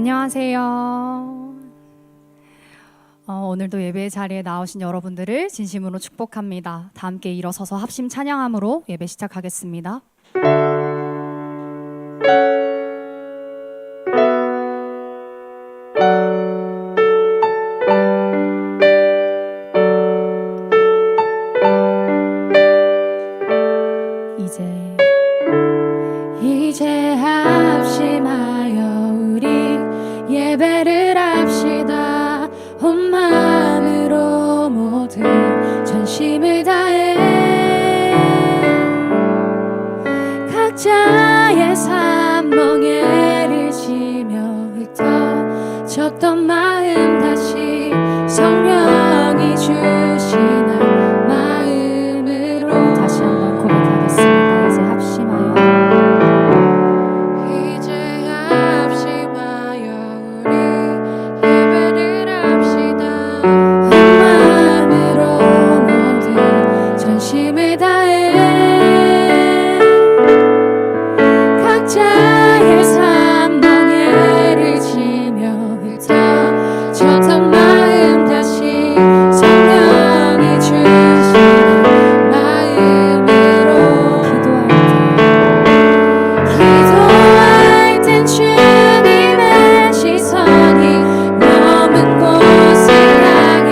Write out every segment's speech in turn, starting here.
안녕하세요. 오늘도 예배 자리에 나오신 여러분들을 진심으로 축복합니다. 다 함께 일어서서 합심 찬양함으로 예배 시작하겠습니다. 이제 합심하여 우리 예배를 합시다. 온 마음으로 모든 전심을 다해 각자의 삶 멍에를 지며 흩어졌던 마음 다시 성령이 주시나 마음으로 다시 한번 고백하겠습니다. 이제 합심하여 힘을 다해 각자의 삶 멍에를 지며 흩어졌던 마음 다시 성령이 주시는 마음으로 기도할 땐 주님의 시선이 머문 곳을 향해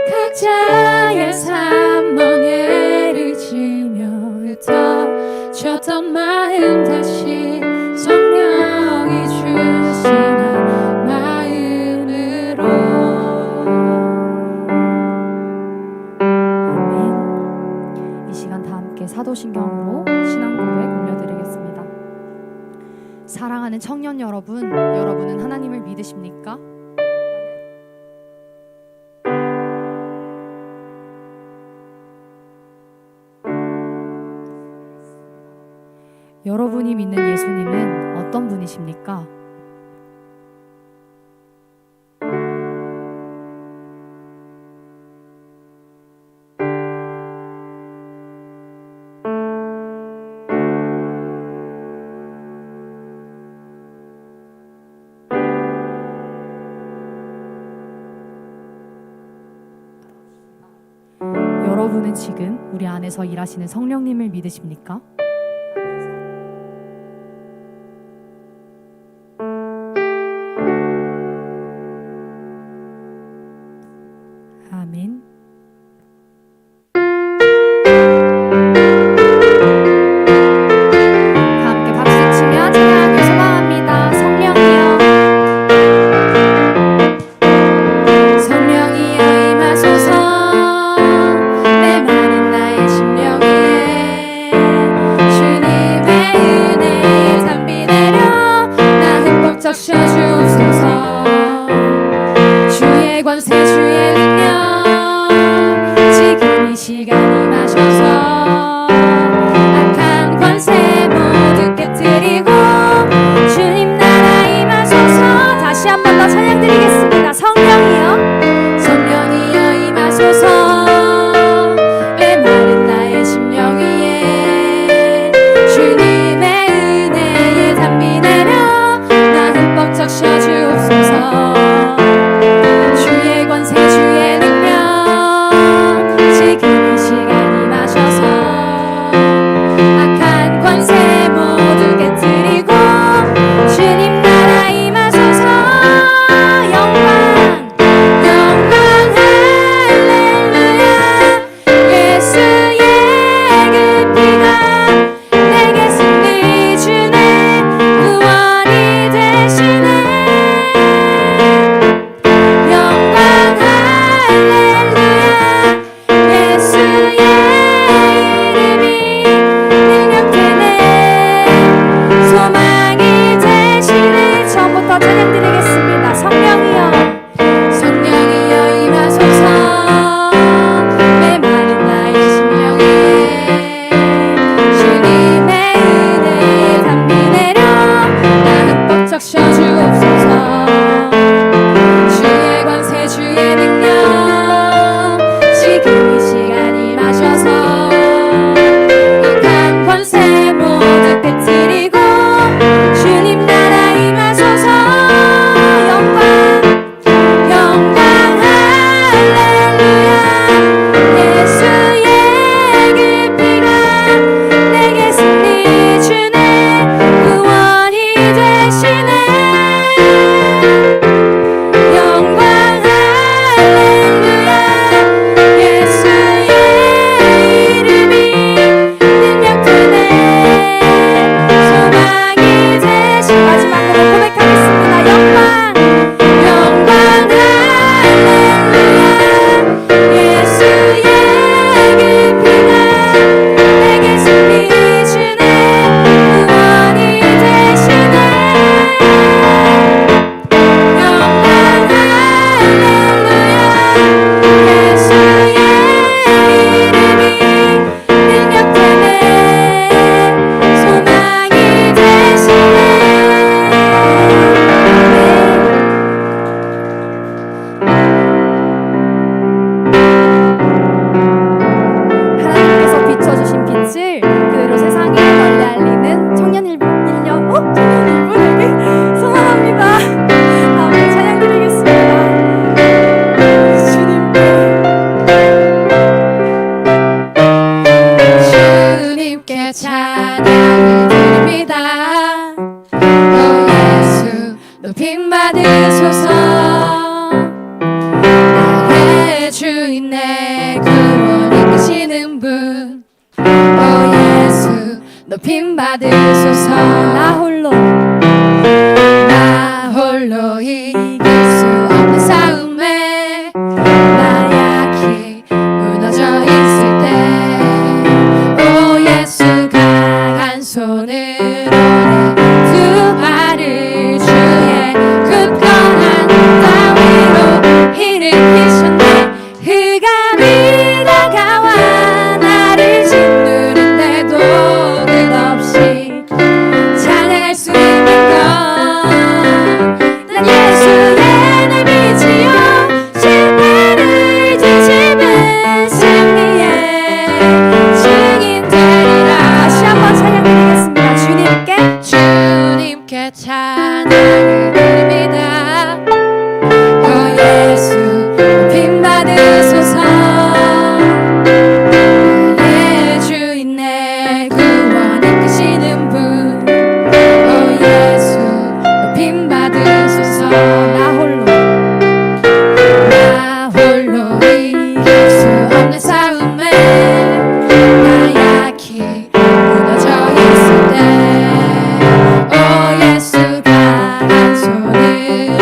각자의 삶 멍에를 지며 흩어졌던 마음 다시 성령이 주시는 마음으로 아멘. 이 시간 다 함께 사도신경으로 신앙 고백 올려드리겠습니다. 사랑하는 청년 여러분, 여러분은 하나님을 믿으십니까? 여러분이 믿는 예수님은 어떤 분이십니까? 여러분은 지금 우리 안에서 일하시는 성령님을 믿으십니까? 아멘. 다 함께 박수 치며 찬양하길 소망합니다. 성령이여, 성령이여 임하소서. 내 마른 나의 심령 위에 주님의 은혜의 담비 내려 나 흠뻑 적셔주옵소서. 주의 권세 주의 능력 힘내서 찬양 드리겠습니다. 성령이여 성령이여 임하소서 내 마른 나의 심령에 주님의 은혜에 담비 내려 나 흠뻑 적셔 주옵소서 주의 권세 주의 능력 지금 이 시간 임하셔서 악한 권세 모두 깨뜨리고 주님 나라 임하소서 영광 영광 할렐루야 예수의 그 피가 내게 승리 주네 구원이 되시네 영광 할렐루야 예수의 이름이 능력되네 소망이 되시 마지막으로 고백하겠습니다. 영광 영광 할렐루야 예수의 그 피가 내게 승리 주네 구원이 되시네 영광 할렐루야 예수의 이름이 능력되네 소망이 되시네 하나님께서 비춰주신 빛을 그대로 세상에 널리 알리는 청년 일부 되길 소망합니다. 다음에 찬양 드리겠습니다. 주님께 찬양을 드립니다. 오 예수 높임 받으소서 나의 주인 내 구원 이끄시는 분 오 예수 높임 받으소서 나 홀로 이길 수 없는 싸움에 나 약히 무너져 있을 때 오 예수 강한 손으로 내 두 발을 주의 굳건한 땅 위로 일으키셨네 흑암이 다가와 나를 짓누른데도 끝없이 찬양할 수 있는 것 난 예수의 날 빛이요 실패를 뒤집은 승리의 증인 되리라 다시 한번 찬양 드리겠습니다. 주님께 찬양을 드립니다. 오 예수 높임 받으소서 나의 주인 내 구원 이끄시는 분 오 예수 높임 받으소서 나 홀로 이길 수 없는 싸움에 나 약히 무너져 있을 때 오 예수 강한 손으로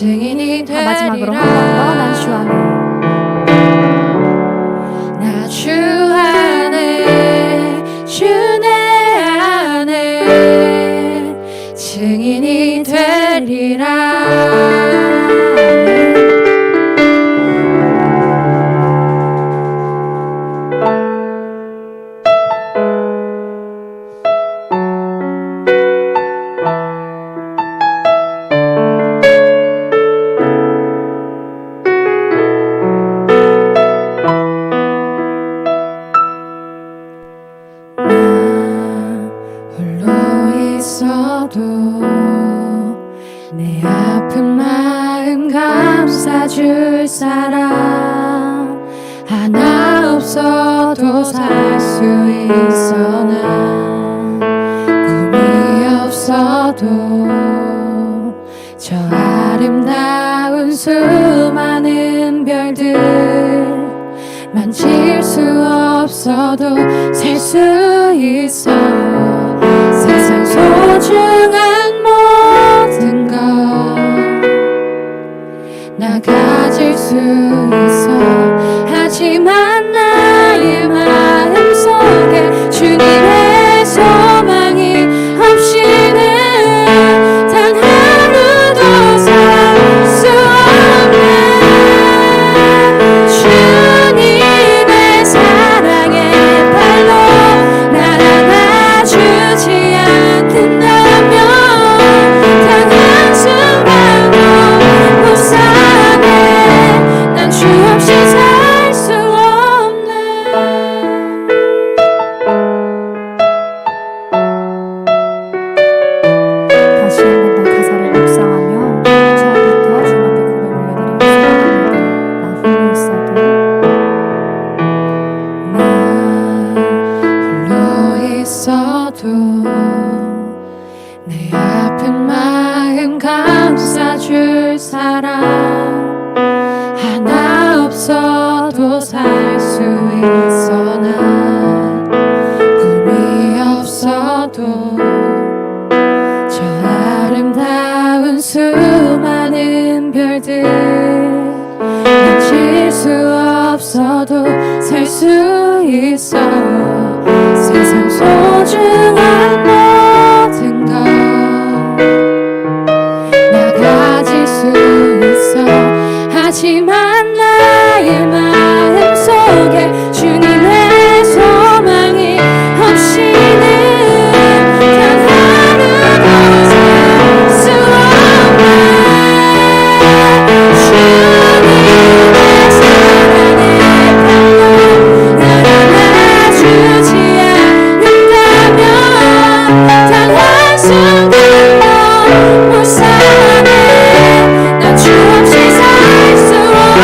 증인이 마지막으로 되리라. 한 번 더 난 주 안에 나 주 안에 주 내 안에 증인이 되리라. 내 아픈 마음 감싸줄 사람 하나 없어도 살 수 있어. 난 꿈이 없어도 저 아름다운 수많은 별들 만질 수 없어도 살 수 있어. 세상 소중한 모든 것 나 가질 수 있어. 하지만 나의 마음속에 주님의 소망이 없이는 단 하루도 살 수 없네. 주님의 사랑의 발로 날 안아주지 않는다면 단 한순간도 못 사네. 난 주 없이 살 수 없네. 다시 한 번 더 가사를 묵상하며 처음부터 주님 앞에 고백 올려드리겠습니다. 나 홀로 있어도 내 아픈 마음 감싸줄 사람 하나 없어도 살 수 있어. 난 꿈이 없어도 저 아름다운 수많은 별들 만질 수 없어도 살 수 있어. 세상 소중한 모든 것 나 가질 수 있어. 하지만 나의 마음속에 주님의 소망이 없이는 단 하루도 살 수 없네. 주님의 사랑의 발로 날 안아주지 않는다면 단 한순간도 못 사네. 난 주 없이 살 수 없네.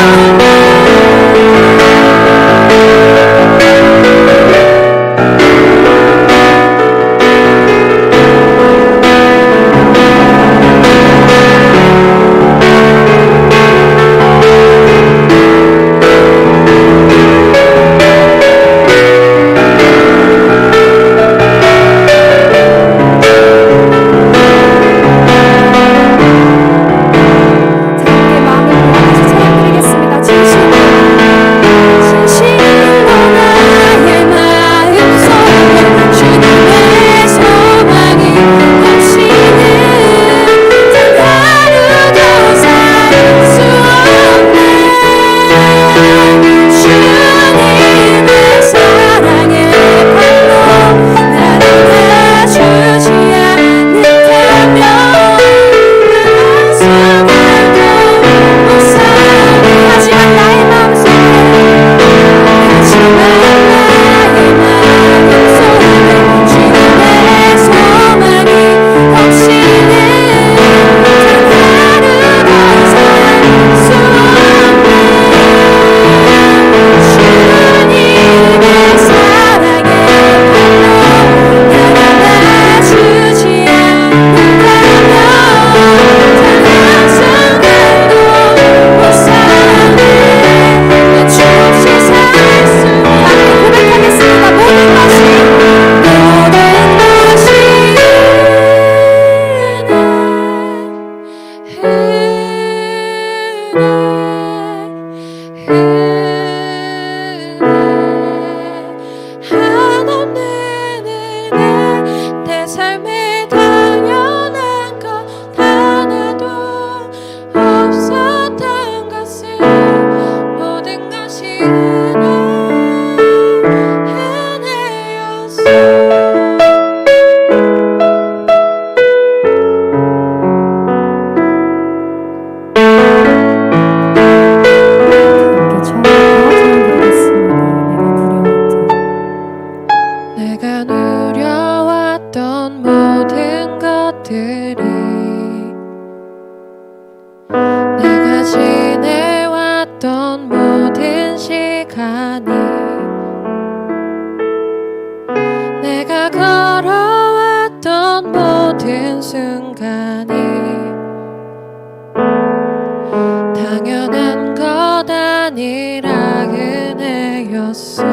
당연한 것 아니라 은혜였어.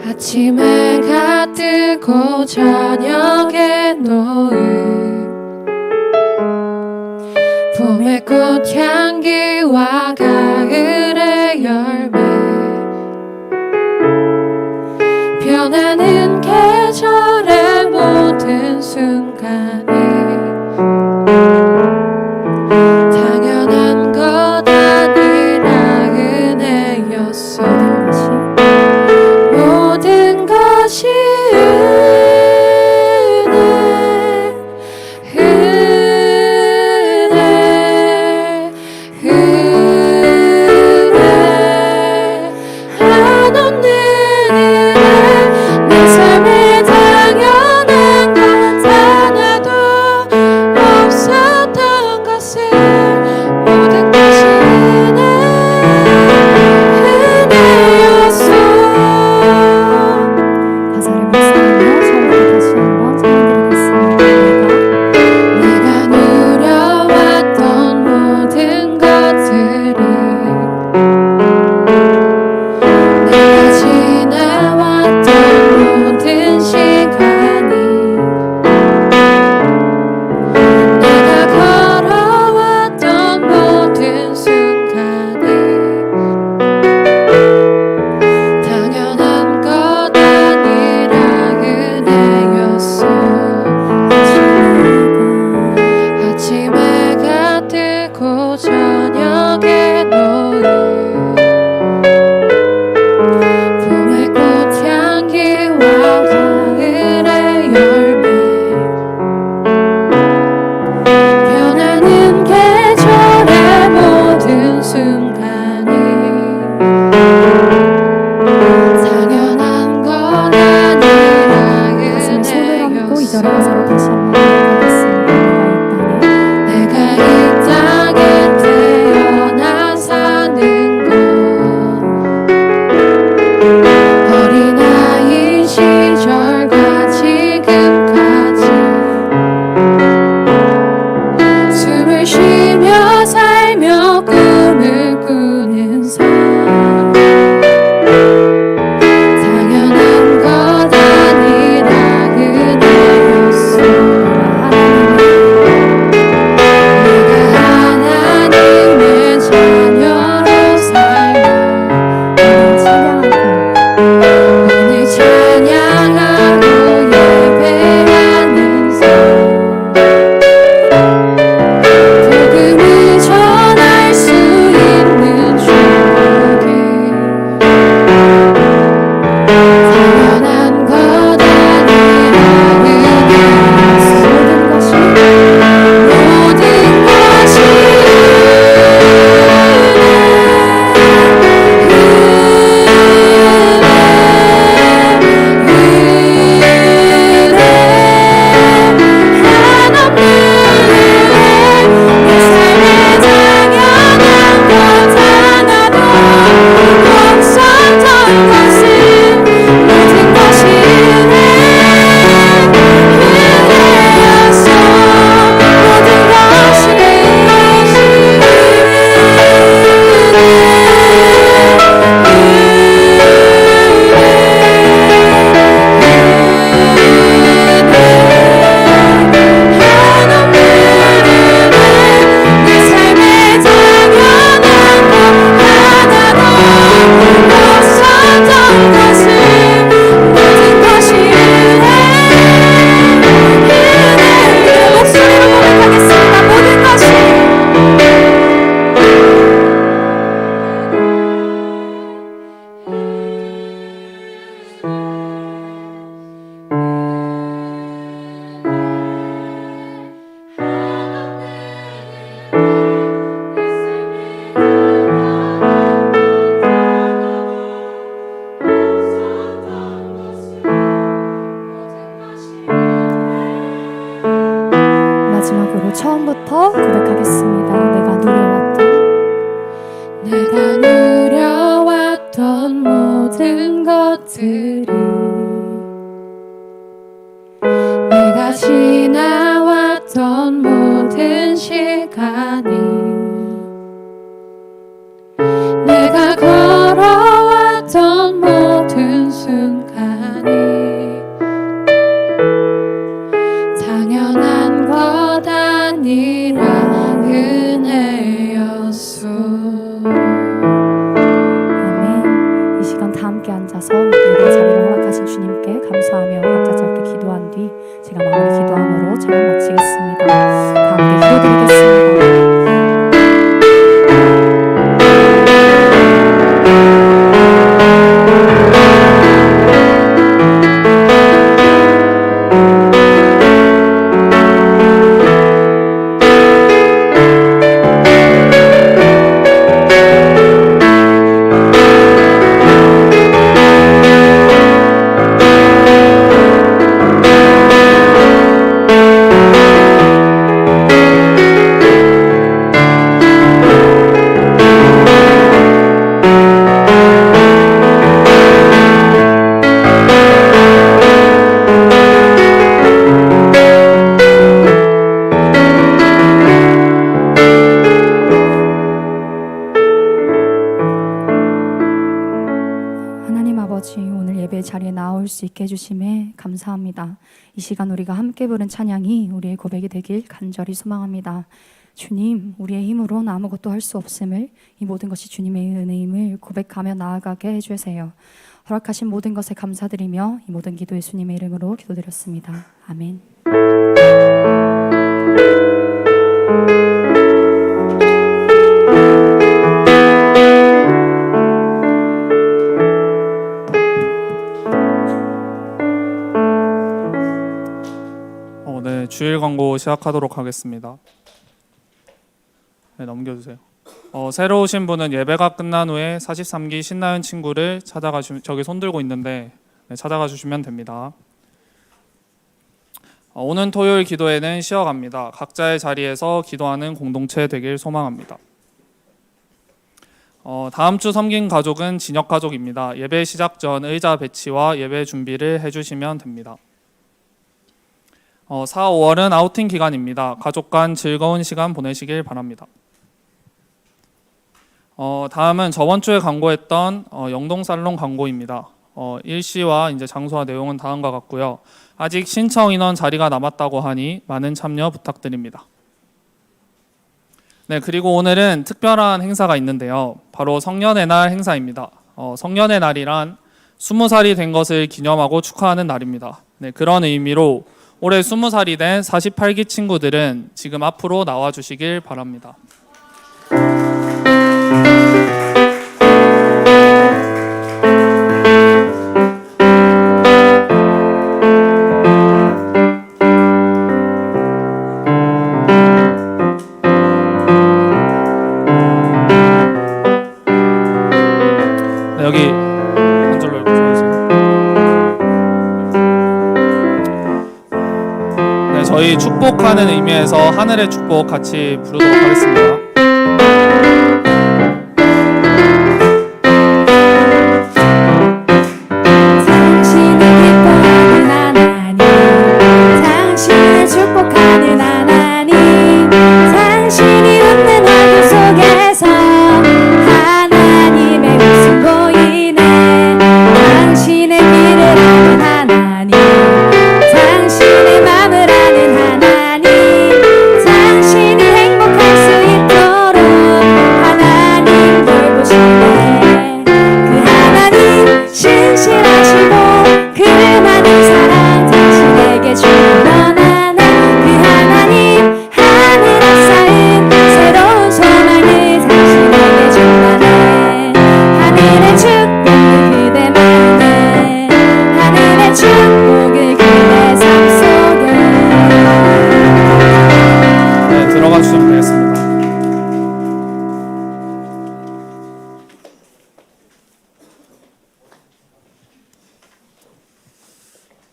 아침에 해가 뜨고 저녁에 노을, 봄의 꽃향기와 가을의 열매, 변하는 계절의 모든 순간이 당연한 것 아니라 은혜였어. 모든 것이 마지막으로 처음부터 고백하겠습니다. 내가 누려왔던 모든 것들이, 내가 지나왔던 모든 시간, 가니 내가 걸어왔던 모든 순간이 당연한 것 아니라 은혜였소. 아멘. 이 시간 다 함께 앉아서 예배 자리를 허락하신 주님께 감사하며 각자 짧게 기도한 뒤 제가 마무리 기도함으로 찬양 마치겠습니다. 다 함께 기도드리겠습니다. 오늘 예배 자리에 나올 수 있게 해주심에 감사합니다. 이 시간 우리가 함께 부른 찬양이 우리의 고백이 되길 간절히 소망합니다. 주님, 우리의 힘으로는 아무것도 할 수 없음을, 이 모든 것이 주님의 은혜임을 고백하며 나아가게 해주세요. 허락하신 모든 것에 감사드리며 이 모든 기도 예수님의 이름으로 기도드렸습니다. 아멘. 주일 광고 시작하도록 하겠습니다. 네, 넘겨주세요. 새로 오신 분은 예배가 끝난 후에 43기 신나은 친구를 찾아가 저기 손 들고 있는데 찾아가 주시면 됩니다. 오는 토요일 기도회는 쉬어갑니다. 각자의 자리에서 기도하는 공동체 되길 소망합니다. 다음 주 섬긴 가족은 진혁 가족입니다. 예배 시작 전 의자 배치와 예배 준비를 해주시면 됩니다. 4, 5월은 아우팅 기간입니다. 가족 간 즐거운 시간 보내시길 바랍니다. 다음은 저번 주에 광고했던 영동 살롱 광고입니다. 일시와 이제 장소와 내용은 다음과 같고요. 아직 신청 인원 자리가 남았다고 하니 많은 참여 부탁드립니다. 네, 그리고 오늘은 특별한 행사가 있는데요. 바로 성년의 날 행사입니다. 성년의 날이란 20살이 된 것을 기념하고 축하하는 날입니다. 네, 그런 의미로 올해 20살이 된 48기 친구들은 지금 앞으로 나와 주시길 바랍니다. 네, 여기 한 줄로 이렇게 서주세요. 네, 저희 축복하는 의미에서 하늘의 축복 같이 부르도록 하겠습니다.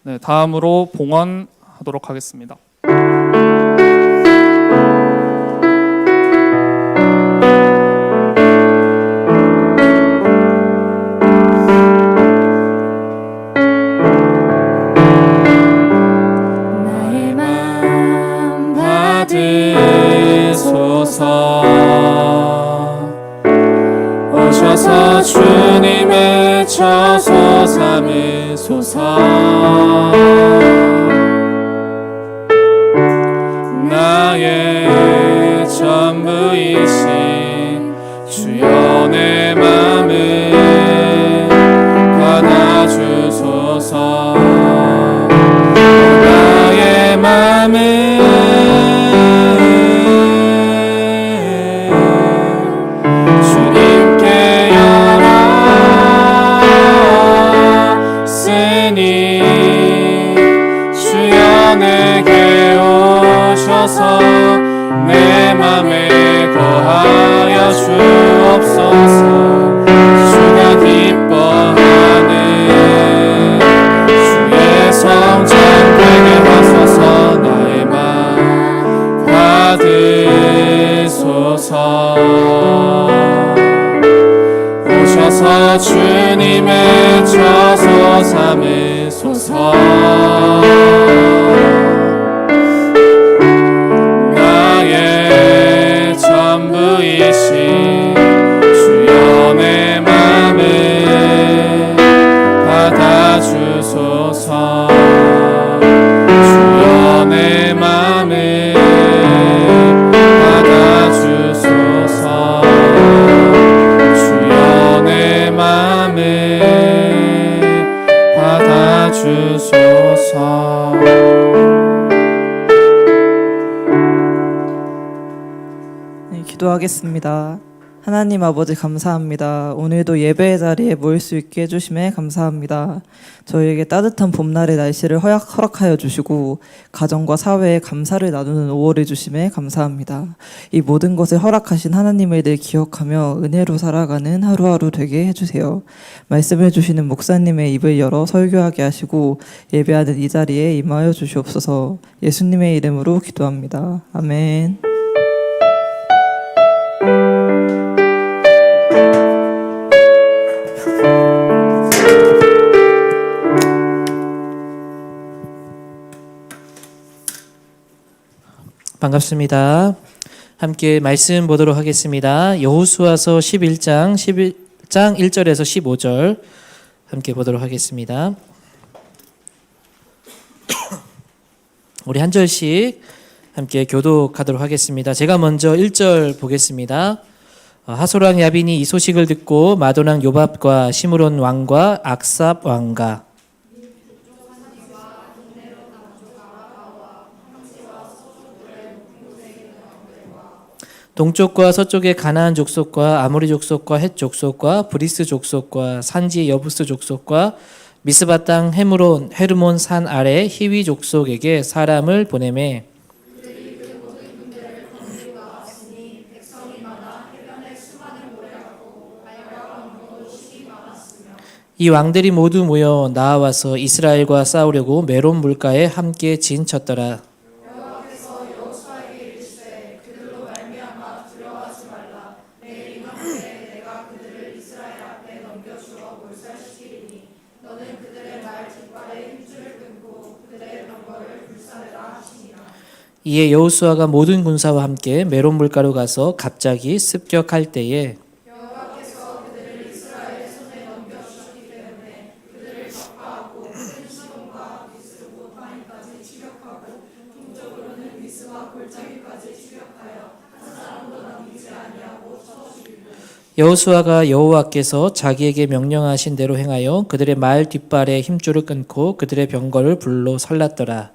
네, 다음으로 봉헌하도록 하겠습니다. 나의 마음 받으소서. 삼으소서. 나의 전부이신 주여 내 맘을 받아주소서. 나의 맘을 주님께 열었으니 주여 내게 오셔서 내 맘에 거하여 주옵소서. 주가 기뻐하는 주의 성전 되게 하소서. 나의 맘 받으소서. 오셔서 주님의 처소 삼으소서. 나의 전부이신 주여 내 맘을 받아주소서. 주여 내 맘을 받아주소서. 주여 내 맘을 받아주소서. 네, 기도하겠습니다. 하나님 아버지 감사합니다. 오늘도 예배의 자리에 모일 수 있게 해주심에 감사합니다. 저희에게 따뜻한 봄날의 날씨를 허락하여 주시고 가정과 사회에 감사를 나누는 5월을 주심에 감사합니다. 이 모든 것을 허락하신 하나님을 늘 기억하며 은혜로 살아가는 하루하루 되게 해주세요. 말씀해 주시는 목사님의 입을 열어 설교하게 하시고 예배하는 이 자리에 임하여 주시옵소서. 예수님의 이름으로 기도합니다. 아멘. 반갑습니다. 함께 말씀 보도록 하겠습니다. 여호수아서 11장 1절에서 15절 함께 보도록 하겠습니다. 우리 한 절씩 함께 교독하도록 하겠습니다. 제가 먼저 1절 보겠습니다. 하솔왕 야빈이 이 소식을 듣고 마도랑 요밥과 시므론 왕과 악삽 왕과 동쪽과 서쪽의 가나안 족속과 아모리 족속과 헷 족속과 브리스 족속과 산지 여부스 족속과 미스바 땅 헤므론 헤르몬 산 아래 히위 족속에게 사람을 보내매 이 왕들이 모두 모여 나와서 이스라엘과 싸우려고 메론 물가에 함께 진쳤더라. 이에 여호수아가 모든 군사와 함께 메론 물가로 가서 갑자기 습격할 때에 여호수아가 여호와께서 자기에게 명령하신 대로 행하여 그들의 말 뒷발에 힘줄을 끊고 그들의 병거를 불로 살랐더라.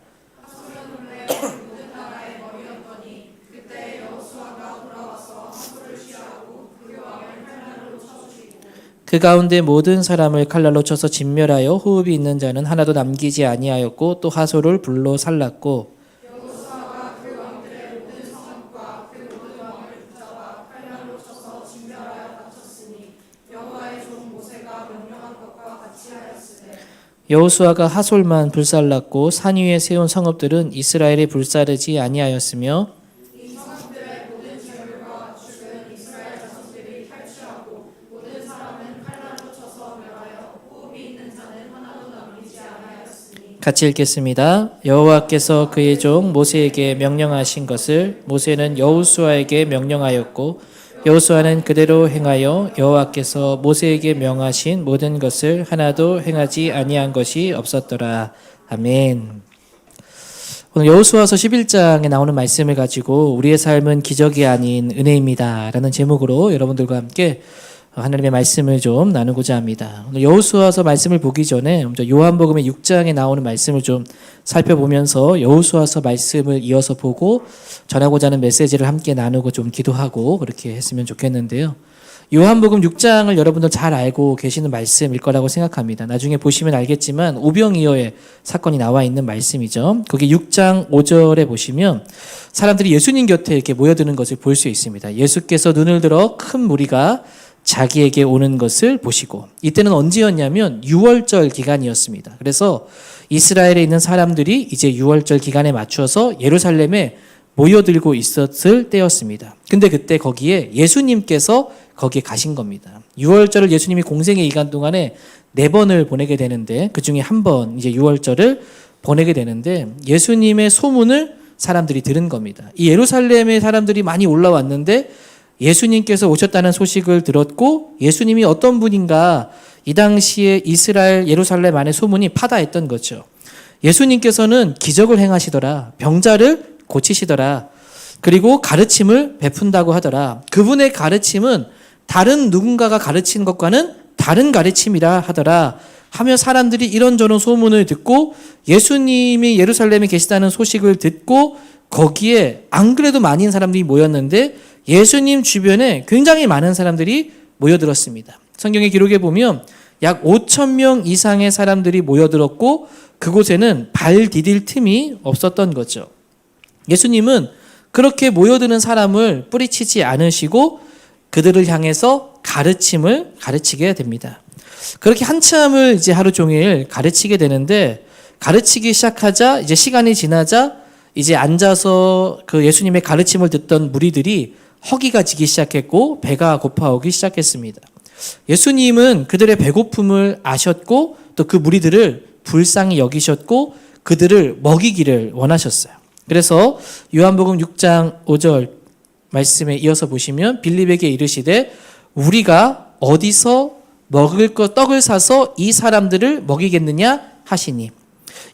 그 가운데 모든 사람을 칼날로 쳐서 진멸하여 호흡이 있는 자는 하나도 남기지 아니하였고 또 하솔을 불로 살랐고 여호수아가 하솔만 불살랐고 산 위에 세운 성읍들은 이스라엘이 불사르지 아니하였으며 같이 읽겠습니다. 여호와께서 그의 종 모세에게 명령하신 것을 모세는 여호수아에게 명령하였고 여호수아는 그대로 행하여 여호와께서 모세에게 명하신 모든 것을 하나도 행하지 아니한 것이 없었더라. 아멘. 오늘 여호수아서 11장에 나오는 말씀을 가지고 우리의 삶은 기적이 아닌 은혜입니다 라는 제목으로 여러분들과 함께 하나님의 말씀을 좀 나누고자 합니다. 오늘 여호수아서 말씀을 보기 전에 먼저 요한복음의 6장에 나오는 말씀을 좀 살펴보면서 여호수아서 말씀을 이어서 보고 전하고자 하는 메시지를 함께 나누고 좀 기도하고 그렇게 했으면 좋겠는데요. 요한복음 6장을 여러분들 잘 알고 계시는 말씀일 거라고 생각합니다. 나중에 보시면 알겠지만 오병이어의 사건이 나와 있는 말씀이죠. 거기 6장 5절에 보시면 사람들이 예수님 곁에 이렇게 모여드는 것을 볼 수 있습니다. 예수께서 눈을 들어 큰 무리가 자기에게 오는 것을 보시고, 이때는 언제였냐면 6월절 기간이었습니다. 그래서 이스라엘에 있는 사람들이 이제 6월절 기간에 맞춰서 예루살렘에 모여들고 있었을 때였습니다. 근데 그때 거기에 예수님께서 거기에 가신 겁니다. 6월절을 예수님이 공생의 기간 동안에 4번을 보내게 되는데 그 중에 한 번 이제 6월절을 보내게 되는데 예수님의 소문을 사람들이 들은 겁니다. 이 예루살렘에 사람들이 많이 올라왔는데 예수님께서 오셨다는 소식을 들었고 예수님이 어떤 분인가 이 당시에 이스라엘 예루살렘 안에 소문이 파다했던 거죠. 예수님께서는 기적을 행하시더라. 병자를 고치시더라. 그리고 가르침을 베푼다고 하더라. 그분의 가르침은 다른 누군가가 가르친 것과는 다른 가르침이라 하더라. 하며 사람들이 이런저런 소문을 듣고 예수님이 예루살렘에 계시다는 소식을 듣고 거기에 안 그래도 많은 사람들이 모였는데 예수님 주변에 굉장히 많은 사람들이 모여들었습니다. 성경의 기록에 보면 약 5,000명 이상의 사람들이 모여들었고 그곳에는 발 디딜 틈이 없었던 거죠. 예수님은 그렇게 모여드는 사람을 뿌리치지 않으시고 그들을 향해서 가르침을 가르치게 됩니다. 그렇게 한참을 이제 하루 종일 가르치게 되는데 가르치기 시작하자 이제 시간이 지나자 이제 앉아서 그 예수님의 가르침을 듣던 무리들이 허기가 지기 시작했고 배가 고파오기 시작했습니다. 예수님은 그들의 배고픔을 아셨고 또 그 무리들을 불쌍히 여기셨고 그들을 먹이기를 원하셨어요. 그래서 요한복음 6장 5절 말씀에 이어서 보시면 빌립에게 이르시되 우리가 어디서 먹을 것 떡을 사서 이 사람들을 먹이겠느냐 하시니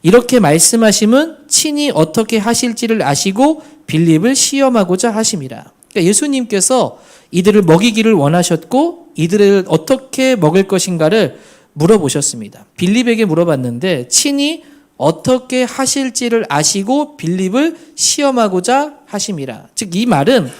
이렇게 말씀하심은 친히 어떻게 하실지를 아시고 빌립을 시험하고자 하심이라. 그러니까 예수님께서 이들을 먹이기를 원하셨고 이들을 어떻게 먹을 것인가를 물어보셨습니다. 빌립에게 물어봤는데 친히 어떻게 하실지를 아시고 빌립을 시험하고자 하심이라. 즉 이 말은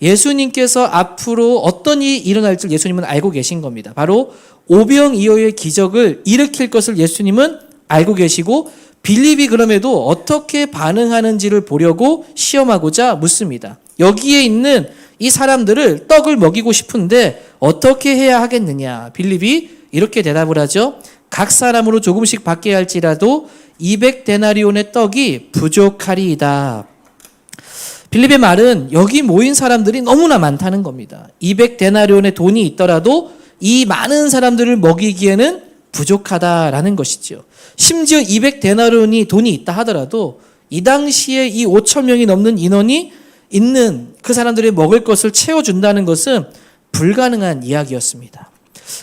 예수님께서 앞으로 어떤 일이 일어날 줄 예수님은 알고 계신 겁니다. 바로 오병이어의 기적을 일으킬 것을 예수님은 알고 계시고 빌립이 그럼에도 어떻게 반응하는지를 보려고 시험하고자 묻습니다. 여기에 있는 이 사람들을 떡을 먹이고 싶은데 어떻게 해야 하겠느냐. 빌립이 이렇게 대답을 하죠. 각 사람으로 조금씩 받게 할지라도 200데나리온의 떡이 부족하리이다. 빌립의 말은 여기 모인 사람들이 너무나 많다는 겁니다. 200데나리온의 돈이 있더라도 이 많은 사람들을 먹이기에는 부족하다라는 것이죠. 심지어 200데나리온이 돈이 있다 하더라도 이 당시에 이 5,000명이 넘는 인원이 있는 그 사람들이 먹을 것을 채워준다는 것은 불가능한 이야기였습니다.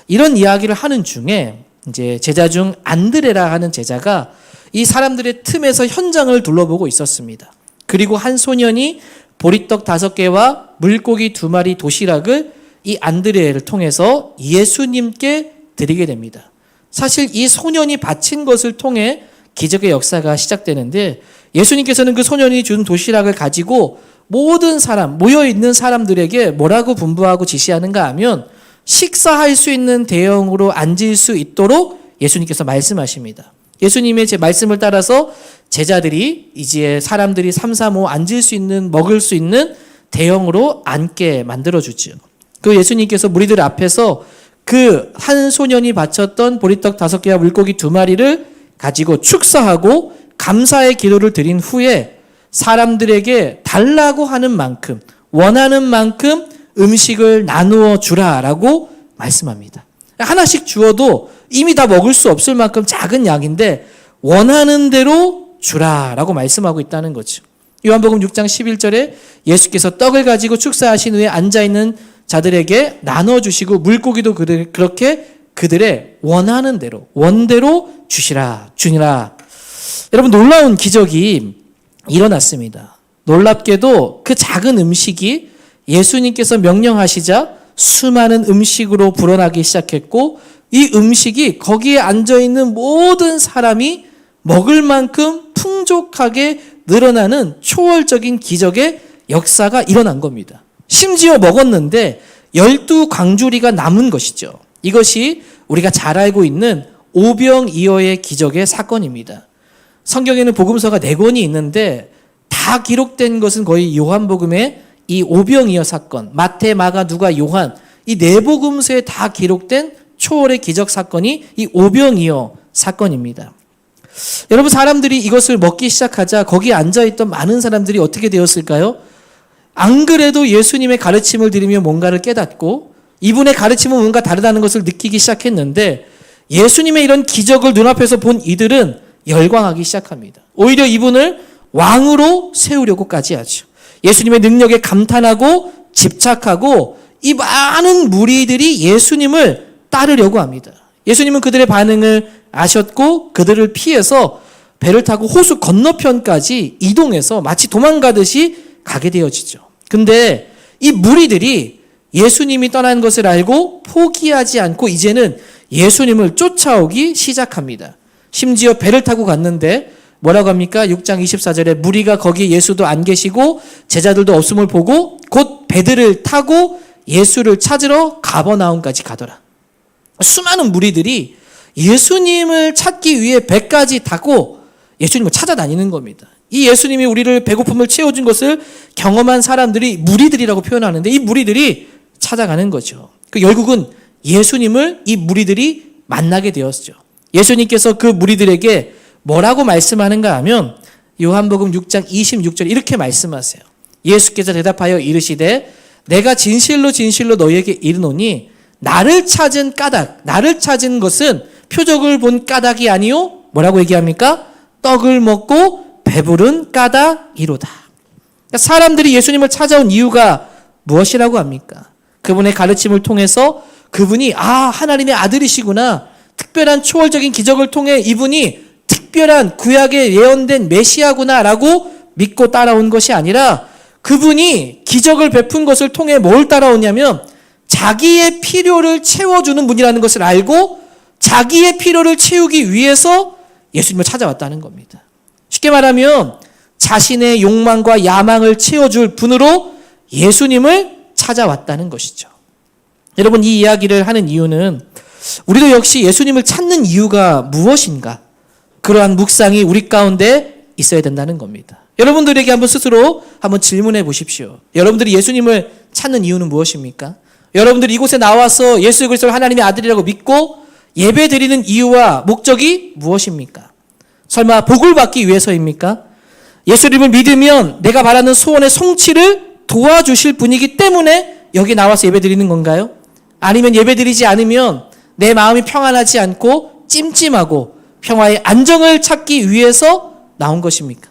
이런 이야기를 하는 중에 이제 제자 중 안드레라 하는 제자가 이 사람들의 틈에서 현장을 둘러보고 있었습니다. 그리고 한 소년이 보리떡 5개와 물고기 2마리 도시락을 이 안드레를 통해서 예수님께 드리게 됩니다. 사실 이 소년이 바친 것을 통해 기적의 역사가 시작되는데 예수님께서는 그 소년이 준 도시락을 가지고 모든 사람, 모여있는 사람들에게 뭐라고 분부하고 지시하는가 하면 식사할 수 있는 대형으로 앉을 수 있도록 예수님께서 말씀하십니다. 예수님의 제 말씀을 따라서 제자들이 이제 사람들이 3, 4, 5 앉을 수 있는, 먹을 수 있는 대형으로 앉게 만들어주죠. 그 예수님께서 무리들 앞에서 그 한 소년이 바쳤던 보리떡 5개와 물고기 2마리를 가지고 축사하고 감사의 기도를 드린 후에 사람들에게 달라고 하는 만큼, 원하는 만큼 음식을 나누어 주라라고 말씀합니다. 하나씩 주어도 이미 다 먹을 수 없을 만큼 작은 양인데 원하는 대로 주라라고 말씀하고 있다는 거죠. 요한복음 6장 11절에 예수께서 떡을 가지고 축사하신 후에 앉아있는 자들에게 나눠주시고 물고기도 그렇게 그들의 원하는 대로 원대로 주니라. 여러분, 놀라운 기적이 일어났습니다. 놀랍게도 그 작은 음식이 예수님께서 명령하시자 수많은 음식으로 불어나기 시작했고, 이 음식이 거기에 앉아있는 모든 사람이 먹을 만큼 풍족하게 늘어나는 초월적인 기적의 역사가 일어난 겁니다. 심지어 먹었는데 12광주리가 남은 것이죠. 이것이 우리가 잘 알고 있는 오병이어의 기적의 사건입니다. 성경에는 복음서가 4권이 있는데 다 기록된 것은 거의 요한복음의 이 오병이어 사건, 마태, 마가, 누가, 요한, 이 4복음서에 다 기록된 초월의 기적 사건이 이 오병이어 사건입니다. 여러분, 사람들이 이것을 먹기 시작하자 거기에 앉아있던 많은 사람들이 어떻게 되었을까요? 안 그래도 예수님의 가르침을 들으며 뭔가를 깨닫고 이분의 가르침은 뭔가 다르다는 것을 느끼기 시작했는데, 예수님의 이런 기적을 눈앞에서 본 이들은 열광하기 시작합니다. 오히려 이분을 왕으로 세우려고까지 하죠. 예수님의 능력에 감탄하고 집착하고 이 많은 무리들이 예수님을 따르려고 합니다. 예수님은 그들의 반응을 아셨고 그들을 피해서 배를 타고 호수 건너편까지 이동해서 마치 도망가듯이 가게 되어지죠. 근데 이 무리들이 예수님이 떠난 것을 알고 포기하지 않고 이제는 예수님을 쫓아오기 시작합니다. 심지어 배를 타고 갔는데 뭐라고 합니까? 6장 24절에 무리가 거기에 예수도 안 계시고 제자들도 없음을 보고 곧 배들을 타고 예수를 찾으러 가버나움까지 가더라. 수많은 무리들이 예수님을 찾기 위해 배까지 타고 예수님을 찾아다니는 겁니다. 이 예수님이 우리를 배고픔을 채워준 것을 경험한 사람들이 무리들이라고 표현하는데, 이 무리들이 찾아가는 거죠. 결국은 예수님을 이 무리들이 만나게 되었죠. 예수님께서 그 무리들에게 뭐라고 말씀하는가 하면 요한복음 6장 26절 이렇게 말씀하세요. 예수께서 대답하여 이르시되 내가 진실로 진실로 너희에게 이르노니 나를 찾은 까닭, 나를 찾은 것은 표적을 본 까닭이 아니요 뭐라고 얘기합니까? 떡을 먹고 배부른 까닭이로다. 그러니까 사람들이 예수님을 찾아온 이유가 무엇이라고 합니까? 그분의 가르침을 통해서 그분이 하나님의 아들이시구나, 특별한 초월적인 기적을 통해 이분이 특별한 구약에 예언된 메시아구나라고 믿고 따라온 것이 아니라, 그분이 기적을 베푼 것을 통해 뭘 따라오냐면 자기의 필요를 채워주는 분이라는 것을 알고 자기의 필요를 채우기 위해서 예수님을 찾아왔다는 겁니다. 쉽게 말하면 자신의 욕망과 야망을 채워줄 분으로 예수님을 찾아왔다는 것이죠. 여러분, 이 이야기를 하는 이유는 우리도 역시 예수님을 찾는 이유가 무엇인가, 그러한 묵상이 우리 가운데 있어야 된다는 겁니다. 여러분들에게 한번 스스로 한번 질문해 보십시오. 여러분들이 예수님을 찾는 이유는 무엇입니까? 여러분들이 이곳에 나와서 예수 그리스도를 하나님의 아들이라고 믿고 예배 드리는 이유와 목적이 무엇입니까? 설마 복을 받기 위해서입니까? 예수님을 믿으면 내가 바라는 소원의 성취를 도와주실 분이기 때문에 여기 나와서 예배 드리는 건가요? 아니면 예배 드리지 않으면 내 마음이 평안하지 않고 찜찜하고 평화의 안정을 찾기 위해서 나온 것입니까?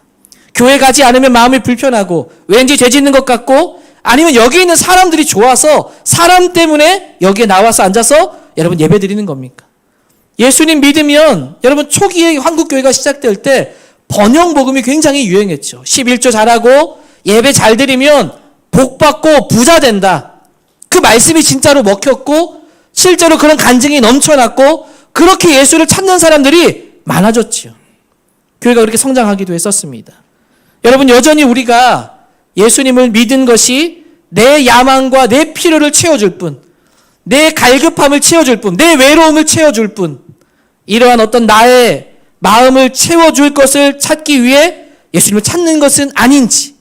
교회 가지 않으면 마음이 불편하고 왠지 죄 짓는 것 같고, 아니면 여기 있는 사람들이 좋아서 사람 때문에 여기에 나와서 앉아서 여러분 예배 드리는 겁니까? 예수님 믿으면, 여러분 초기에 한국교회가 시작될 때 번영 복음이 굉장히 유행했죠. 11조 잘하고 예배 잘 드리면 복 받고 부자 된다. 그 말씀이 진짜로 먹혔고 실제로 그런 간증이 넘쳐났고 그렇게 예수를 찾는 사람들이 많아졌지요. 교회가 그렇게 성장하기도 했었습니다. 여러분, 여전히 우리가 예수님을 믿은 것이 내 야망과 내 필요를 채워줄 뿐, 내 갈급함을 채워줄 뿐, 내 외로움을 채워줄 뿐, 이러한 어떤 나의 마음을 채워줄 것을 찾기 위해 예수님을 찾는 것은 아닌지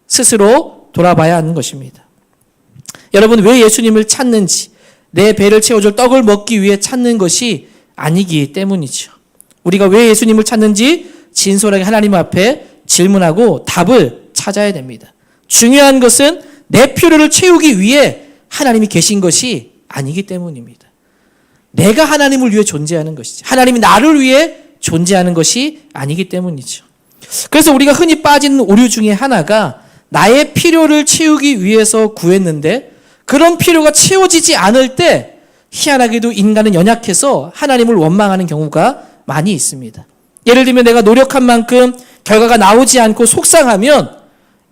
스스로 돌아봐야 하는 것입니다. 여러분, 왜 예수님을 찾는지, 내 배를 채워줄 떡을 먹기 위해 찾는 것이 아니기 때문이죠. 우리가 왜 예수님을 찾는지 진솔하게 하나님 앞에 질문하고 답을 찾아야 됩니다. 중요한 것은 내 필요를 채우기 위해 하나님이 계신 것이 아니기 때문입니다. 내가 하나님을 위해 존재하는 것이지 하나님이 나를 위해 존재하는 것이 아니기 때문이죠. 그래서 우리가 흔히 빠지는 오류 중에 하나가 나의 필요를 채우기 위해서 구했는데 그런 필요가 채워지지 않을 때 희한하게도 인간은 연약해서 하나님을 원망하는 경우가 많이 있습니다. 예를 들면 내가 노력한 만큼 결과가 나오지 않고 속상하면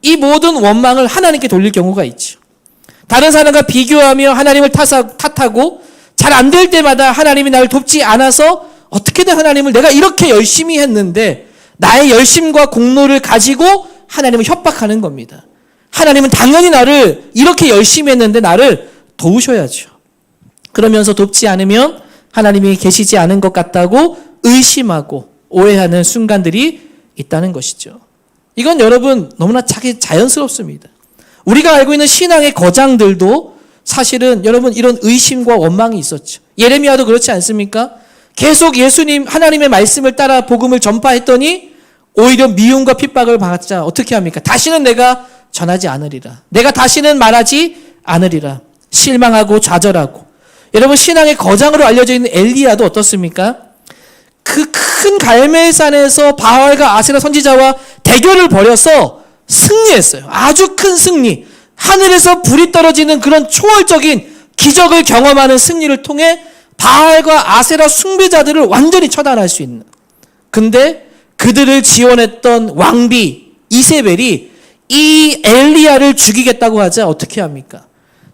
이 모든 원망을 하나님께 돌릴 경우가 있죠. 다른 사람과 비교하며 하나님을 탓하고 잘 안 될 때마다 하나님이 나를 돕지 않아서 어떻게든 하나님을 내가 이렇게 열심히 했는데 나의 열심과 공로를 가지고 하나님을 협박하는 겁니다. 하나님은 당연히 나를 이렇게 열심히 했는데 나를 도우셔야죠. 그러면서 돕지 않으면 하나님이 계시지 않은 것 같다고 의심하고 오해하는 순간들이 있다는 것이죠. 이건 여러분 너무나 자연스럽습니다. 우리가 알고 있는 신앙의 거장들도 사실은 여러분 이런 의심과 원망이 있었죠. 예레미야도 그렇지 않습니까? 계속 예수님 하나님의 말씀을 따라 복음을 전파했더니 오히려 미움과 핍박을 받자 어떻게 합니까? 다시는 내가 전하지 않으리라. 내가 다시는 말하지 않으리라. 실망하고 좌절하고. 여러분 신앙의 거장으로 알려져 있는 엘리야도 어떻습니까? 그 큰 갈멜산에서 바알과 아세라 선지자와 대결을 벌여서 승리했어요. 아주 큰 승리. 하늘에서 불이 떨어지는 그런 초월적인 기적을 경험하는 승리를 통해 바알과 아세라 숭배자들을 완전히 처단할 수 있는. 근데 그들을 지원했던 왕비 이세벨이 이 엘리야를 죽이겠다고 하자 어떻게 합니까?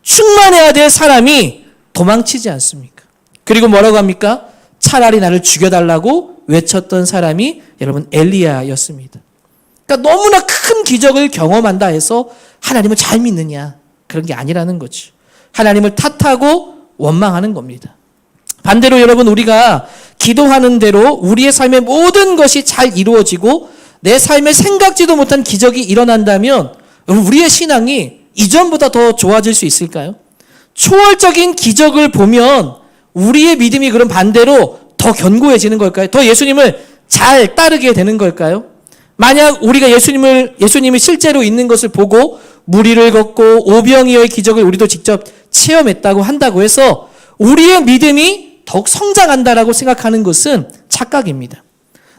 충만해야 될 사람이 도망치지 않습니까? 그리고 뭐라고 합니까? 차라리 나를 죽여달라고 외쳤던 사람이 여러분 엘리야였습니다. 그러니까 너무나 큰 기적을 경험한다 해서 하나님을 잘 믿느냐? 그런 게 아니라는 거죠. 하나님을 탓하고 원망하는 겁니다. 반대로 여러분 우리가 기도하는 대로 우리의 삶의 모든 것이 잘 이루어지고 내 삶에 생각지도 못한 기적이 일어난다면 우리의 신앙이 이전보다 더 좋아질 수 있을까요? 초월적인 기적을 보면 우리의 믿음이 그럼 반대로 더 견고해지는 걸까요? 더 예수님을 잘 따르게 되는 걸까요? 만약 우리가 예수님이 실제로 있는 것을 보고 무리를 걷고 오병이어의 기적을 우리도 직접 체험했다고 한다고 해서 우리의 믿음이 더욱 성장한다라고 생각하는 것은 착각입니다.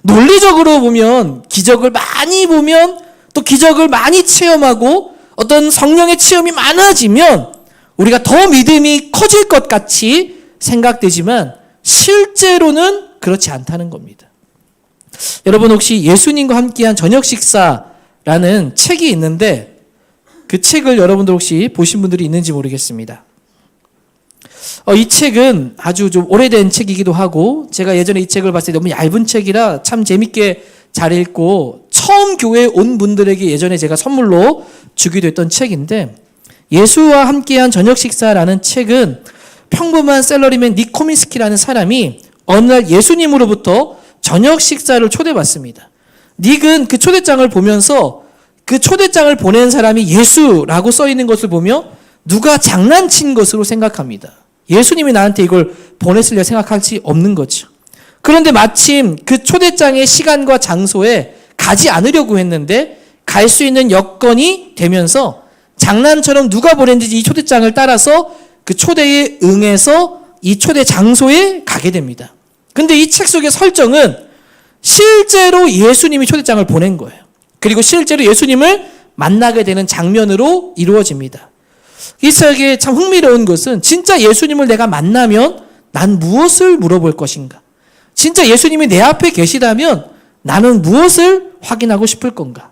논리적으로 보면 기적을 많이 보면 또 기적을 많이 체험하고 어떤 성령의 체험이 많아지면 우리가 더 믿음이 커질 것 같이 생각되지만 실제로는 그렇지 않다는 겁니다. 여러분 혹시 예수님과 함께한 저녁 식사라는 책이 있는데 그 책을 여러분들 혹시 보신 분들이 있는지 모르겠습니다. 이 책은 아주 좀 오래된 책이기도 하고 제가 예전에 이 책을 봤을 때 너무 얇은 책이라 참 재밌게 잘 읽고 처음 교회에 온 분들에게 예전에 제가 선물로 주기도 했던 책인데 예수와 함께한 저녁 식사라는 책은 평범한 셀러리맨 닉 코민스키라는 사람이 어느 날 예수님으로부터 저녁 식사를 초대받습니다. 닉은 그 초대장을 보면서 그 초대장을 보낸 사람이 예수라고 써 있는 것을 보며 누가 장난친 것으로 생각합니다. 예수님이 나한테 이걸 보냈으려 생각할 수 없는 거죠. 그런데 마침 그 초대장의 시간과 장소에 가지 않으려고 했는데 갈 수 있는 여건이 되면서 장난처럼 누가 보냈는지 이 초대장을 따라서 그 초대에 응해서 이 초대 장소에 가게 됩니다. 근데 이 책 속의 설정은 실제로 예수님이 초대장을 보낸 거예요. 그리고 실제로 예수님을 만나게 되는 장면으로 이루어집니다. 이 책에 참 흥미로운 것은 진짜 예수님을 내가 만나면 난 무엇을 물어볼 것인가? 진짜 예수님이 내 앞에 계시다면 나는 무엇을 확인하고 싶을 건가?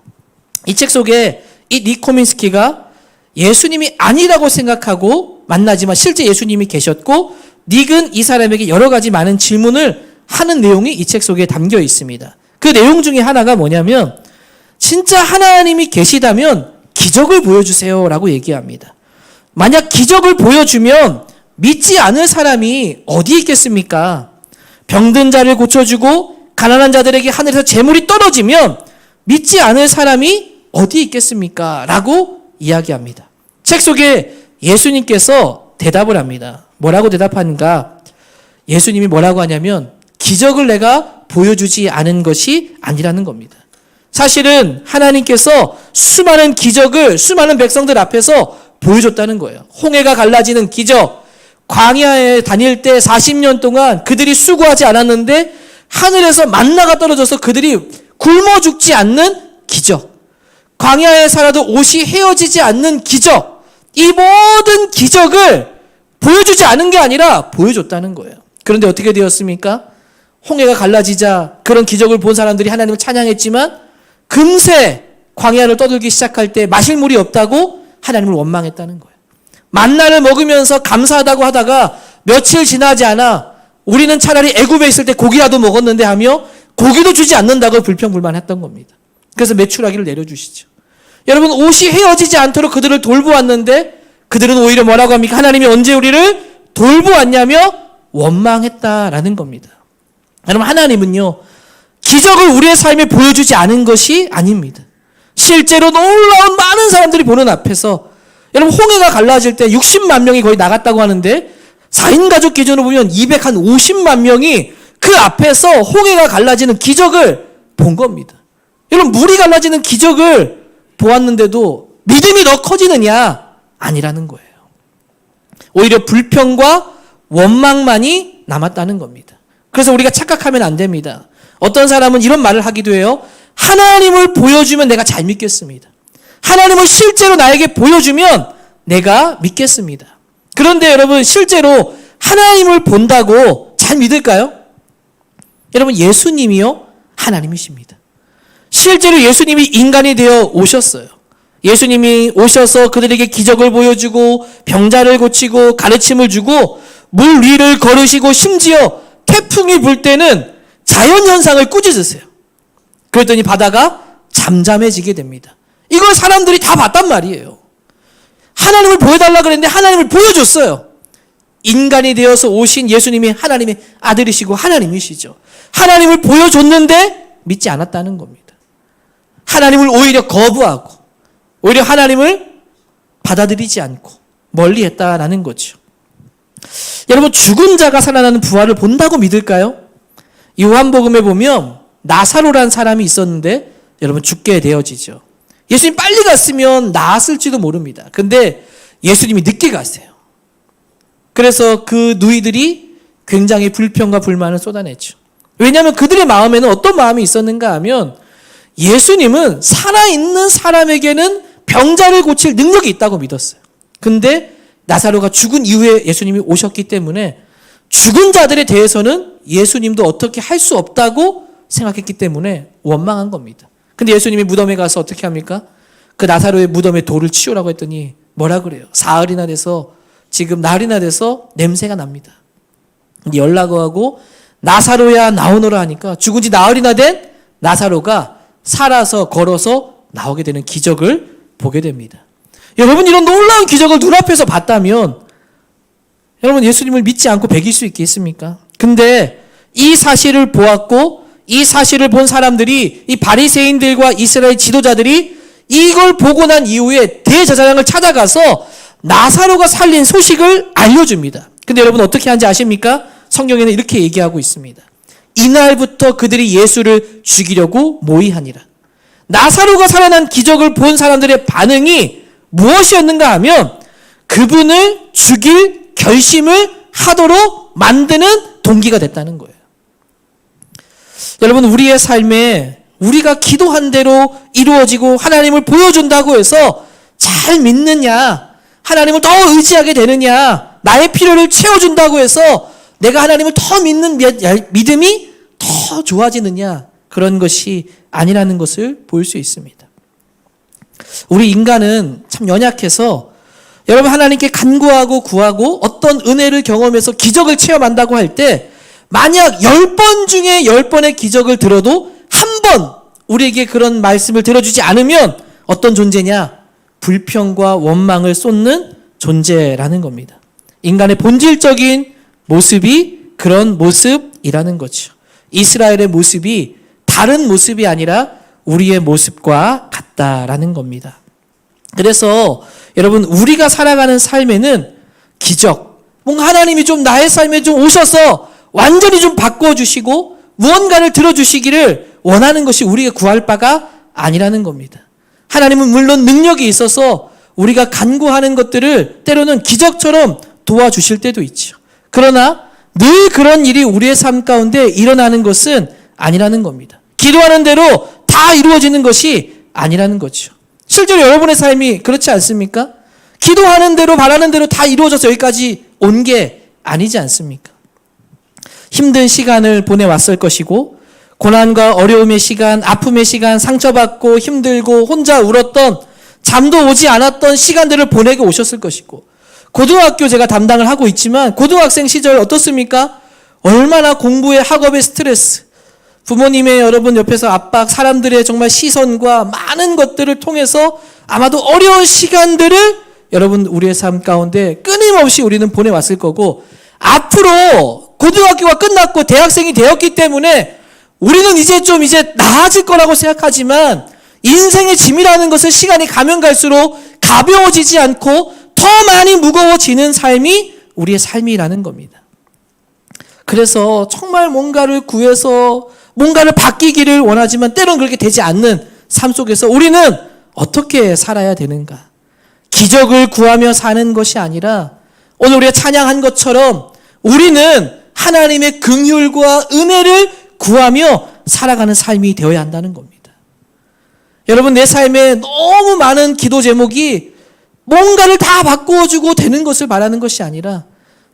이 책 속에 이 닉 코민스키가 예수님이 아니라고 생각하고 만나지만 실제 예수님이 계셨고 닉은 이 사람에게 여러 가지 많은 질문을 하는 내용이 이 책 속에 담겨 있습니다. 그 내용 중에 하나가 뭐냐면 진짜 하나님이 계시다면 기적을 보여주세요 라고 얘기합니다. 만약 기적을 보여주면 믿지 않을 사람이 어디 있겠습니까? 병든 자를 고쳐주고 가난한 자들에게 하늘에서 재물이 떨어지면 믿지 않을 사람이 어디 있겠습니까? 라고 이야기합니다. 책 속에 예수님께서 대답을 합니다. 뭐라고 대답하는가? 예수님이 뭐라고 하냐면 기적을 내가 보여주지 않은 것이 아니라는 겁니다. 사실은 하나님께서 수많은 기적을 수많은 백성들 앞에서 보여줬다는 거예요. 홍해가 갈라지는 기적, 광야에 다닐 때 40년 동안 그들이 수고하지 않았는데 하늘에서 만나가 떨어져서 그들이 굶어 죽지 않는 기적, 광야에 살아도 옷이 헤어지지 않는 기적, 이 모든 기적을 보여주지 않은 게 아니라 보여줬다는 거예요. 그런데 어떻게 되었습니까? 홍해가 갈라지자 그런 기적을 본 사람들이 하나님을 찬양했지만 금세 광야를 떠들기 시작할 때 마실 물이 없다고 하나님을 원망했다는 거예요. 만나를 먹으면서 감사하다고 하다가 며칠 지나지 않아 우리는 차라리 애굽에 있을 때 고기라도 먹었는데 하며 고기도 주지 않는다고 불평불만했던 겁니다. 그래서 메추라기를 내려주시죠. 여러분, 옷이 헤어지지 않도록 그들을 돌보았는데 그들은 오히려 뭐라고 합니까? 하나님이 언제 우리를 돌보았냐며 원망했다라는 겁니다. 여러분, 하나님은요, 기적을 우리의 삶에 보여주지 않은 것이 아닙니다. 실제로 놀라운 많은 사람들이 보는 앞에서, 여러분, 홍해가 갈라질 때 60만 명이 거의 나갔다고 하는데 4인 가족 기준으로 보면 250만 명이 그 앞에서 홍해가 갈라지는 기적을 본 겁니다. 여러분, 물이 갈라지는 기적을 보았는데도 믿음이 더 커지느냐? 아니라는 거예요. 오히려 불평과 원망만이 남았다는 겁니다. 그래서 우리가 착각하면 안 됩니다. 어떤 사람은 이런 말을 하기도 해요. 하나님을 보여주면 내가 잘 믿겠습니다. 하나님을 실제로 나에게 보여주면 내가 믿겠습니다. 그런데 여러분, 실제로 하나님을 본다고 잘 믿을까요? 여러분, 예수님이요, 하나님이십니다. 실제로 예수님이 인간이 되어 오셨어요. 예수님이 오셔서 그들에게 기적을 보여주고 병자를 고치고 가르침을 주고 물 위를 걸으시고 심지어 태풍이 불 때는 자연현상을 꾸짖으세요. 그랬더니 바다가 잠잠해지게 됩니다. 이걸 사람들이 다 봤단 말이에요. 하나님을 보여달라 그랬는데 하나님을 보여줬어요. 인간이 되어서 오신 예수님이 하나님의 아들이시고 하나님이시죠. 하나님을 보여줬는데 믿지 않았다는 겁니다. 하나님을 오히려 거부하고 오히려 하나님을 받아들이지 않고 멀리했다라는 거죠. 여러분, 죽은 자가 살아나는 부활을 본다고 믿을까요? 요한복음에 보면 나사로라는 사람이 있었는데 여러분, 죽게 되어지죠. 예수님 빨리 갔으면 나았을지도 모릅니다. 근데 예수님이 늦게 갔어요. 그래서 그 누이들이 굉장히 불평과 불만을 쏟아냈죠. 왜냐하면 그들의 마음에는 어떤 마음이 있었는가 하면 예수님은 살아있는 사람에게는 병자를 고칠 능력이 있다고 믿었어요. 근데 나사로가 죽은 이후에 예수님이 오셨기 때문에 죽은 자들에 대해서는 예수님도 어떻게 할 수 없다고 생각했기 때문에 원망한 겁니다. 근데 예수님이 무덤에 가서 어떻게 합니까? 그 나사로의 무덤에 돌을 치우라고 했더니 뭐라 그래요? 사흘이나 돼서 지금 날이나 돼서 냄새가 납니다. 근데 연락을 하고 나사로야 나오너라 하니까 죽은 지 나흘이나 된 나사로가 살아서 걸어서 나오게 되는 기적을 보게 됩니다. 여러분, 이런 놀라운 기적을 눈앞에서 봤다면 여러분, 예수님을 믿지 않고 배길 수 있겠습니까? 근데 이 사실을 보았고 이 사실을 본 사람들이, 이 바리새인들과 이스라엘 지도자들이 이걸 보고 난 이후에 대제사장을 찾아가서 나사로가 살린 소식을 알려줍니다. 근데 여러분, 어떻게 하는지 아십니까? 성경에는 이렇게 얘기하고 있습니다. 이날부터 그들이 예수를 죽이려고 모의하니라. 나사로가 살아난 기적을 본 사람들의 반응이 무엇이었는가 하면 그분을 죽일 결심을 하도록 만드는 동기가 됐다는 거예요. 여러분, 우리의 삶에 우리가 기도한 대로 이루어지고 하나님을 보여준다고 해서 잘 믿느냐, 하나님을 더 의지하게 되느냐, 나의 필요를 채워준다고 해서 내가 하나님을 더 믿는 믿음이 더 좋아지느냐, 그런 것이 아니라는 것을 볼 수 있습니다. 우리 인간은 참 연약해서 여러분, 하나님께 간구하고 구하고 어떤 은혜를 경험해서 기적을 체험한다고 할 때 만약 10번 중에 10번의 기적을 들어도 한 번 우리에게 그런 말씀을 들어주지 않으면 어떤 존재냐? 불평과 원망을 쏟는 존재라는 겁니다. 인간의 본질적인 모습이 그런 모습이라는 거죠. 이스라엘의 모습이 다른 모습이 아니라 우리의 모습과 같다라는 겁니다. 그래서 여러분, 우리가 살아가는 삶에는 기적, 뭔가 하나님이 좀 나의 삶에 좀 오셔서 완전히 좀 바꿔주시고 무언가를 들어주시기를 원하는 것이 우리가 구할 바가 아니라는 겁니다. 하나님은 물론 능력이 있어서 우리가 간구하는 것들을 때로는 기적처럼 도와주실 때도 있죠. 그러나 늘 그런 일이 우리의 삶 가운데 일어나는 것은 아니라는 겁니다. 기도하는 대로 다 이루어지는 것이 아니라는 거죠. 실제로 여러분의 삶이 그렇지 않습니까? 기도하는 대로 바라는 대로 다 이루어져서 여기까지 온 게 아니지 않습니까? 힘든 시간을 보내왔을 것이고 고난과 어려움의 시간, 아픔의 시간, 상처받고 힘들고 혼자 울었던 잠도 오지 않았던 시간들을 보내고 오셨을 것이고 고등학교 제가 담당을 하고 있지만 고등학생 시절 어떻습니까? 얼마나 공부에 학업의 스트레스, 부모님의 여러분 옆에서 압박, 사람들의 정말 시선과 많은 것들을 통해서 아마도 어려운 시간들을 여러분 우리의 삶 가운데 끊임없이 우리는 보내왔을 거고 앞으로 고등학교가 끝났고 대학생이 되었기 때문에 우리는 이제 나아질 거라고 생각하지만 인생의 짐이라는 것은 시간이 가면 갈수록 가벼워지지 않고 더 많이 무거워지는 삶이 우리의 삶이라는 겁니다. 그래서 정말 뭔가를 구해서 뭔가를 바뀌기를 원하지만 때로는 그렇게 되지 않는 삶 속에서 우리는 어떻게 살아야 되는가? 기적을 구하며 사는 것이 아니라 오늘 우리가 찬양한 것처럼 우리는 하나님의 긍휼과 은혜를 구하며 살아가는 삶이 되어야 한다는 겁니다. 여러분 내 삶에 너무 많은 기도 제목이 뭔가를 다 바꾸어주고 되는 것을 바라는 것이 아니라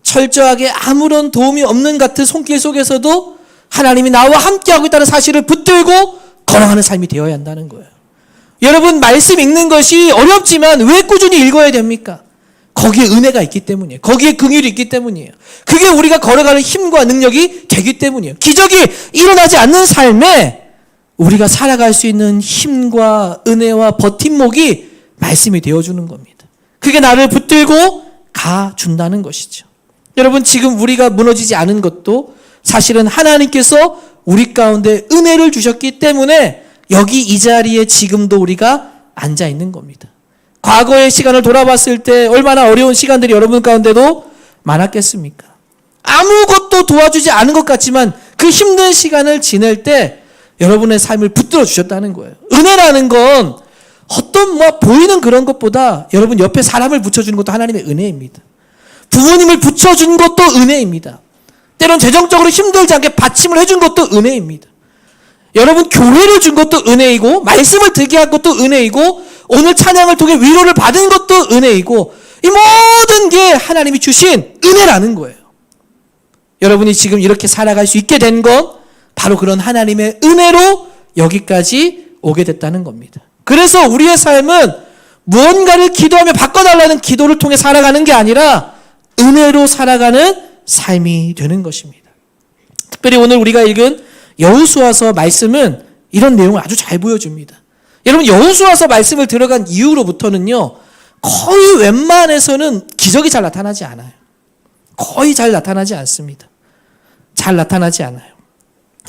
철저하게 아무런 도움이 없는 같은 손길 속에서도 하나님이 나와 함께하고 있다는 사실을 붙들고 걸어가는 삶이 되어야 한다는 거예요. 여러분 말씀 읽는 것이 어렵지만 왜 꾸준히 읽어야 됩니까? 거기에 은혜가 있기 때문이에요. 거기에 긍휼이 있기 때문이에요. 그게 우리가 걸어가는 힘과 능력이 되기 때문이에요. 기적이 일어나지 않는 삶에 우리가 살아갈 수 있는 힘과 은혜와 버팀목이 말씀이 되어주는 겁니다. 그게 나를 붙들고 가준다는 것이죠. 여러분 지금 우리가 무너지지 않은 것도 사실은 하나님께서 우리 가운데 은혜를 주셨기 때문에 여기 이 자리에 지금도 우리가 앉아 있는 겁니다. 과거의 시간을 돌아봤을 때 얼마나 어려운 시간들이 여러분 가운데도 많았겠습니까? 아무것도 도와주지 않은 것 같지만 그 힘든 시간을 지낼 때 여러분의 삶을 붙들어 주셨다는 거예요. 은혜라는 건 어떤 보이는 그런 것보다 여러분 옆에 사람을 붙여주는 것도 하나님의 은혜입니다. 부모님을 붙여준 것도 은혜입니다. 때론 재정적으로 힘들지 않게 받침을 해준 것도 은혜입니다. 여러분 교회를 준 것도 은혜이고 말씀을 듣게 한 것도 은혜이고 오늘 찬양을 통해 위로를 받은 것도 은혜이고 이 모든 게 하나님이 주신 은혜라는 거예요. 여러분이 지금 이렇게 살아갈 수 있게 된 건 바로 그런 하나님의 은혜로 여기까지 오게 됐다는 겁니다. 그래서 우리의 삶은 무언가를 기도하며 바꿔달라는 기도를 통해 살아가는 게 아니라 은혜로 살아가는 삶이 되는 것입니다. 특별히 오늘 우리가 읽은 여호수아서 말씀은 이런 내용을 아주 잘 보여줍니다. 여러분 여호수아서 말씀을 들어간 이후로부터는요 거의 웬만해서는 기적이 잘 나타나지 않아요. 거의 잘 나타나지 않습니다. 잘 나타나지 않아요.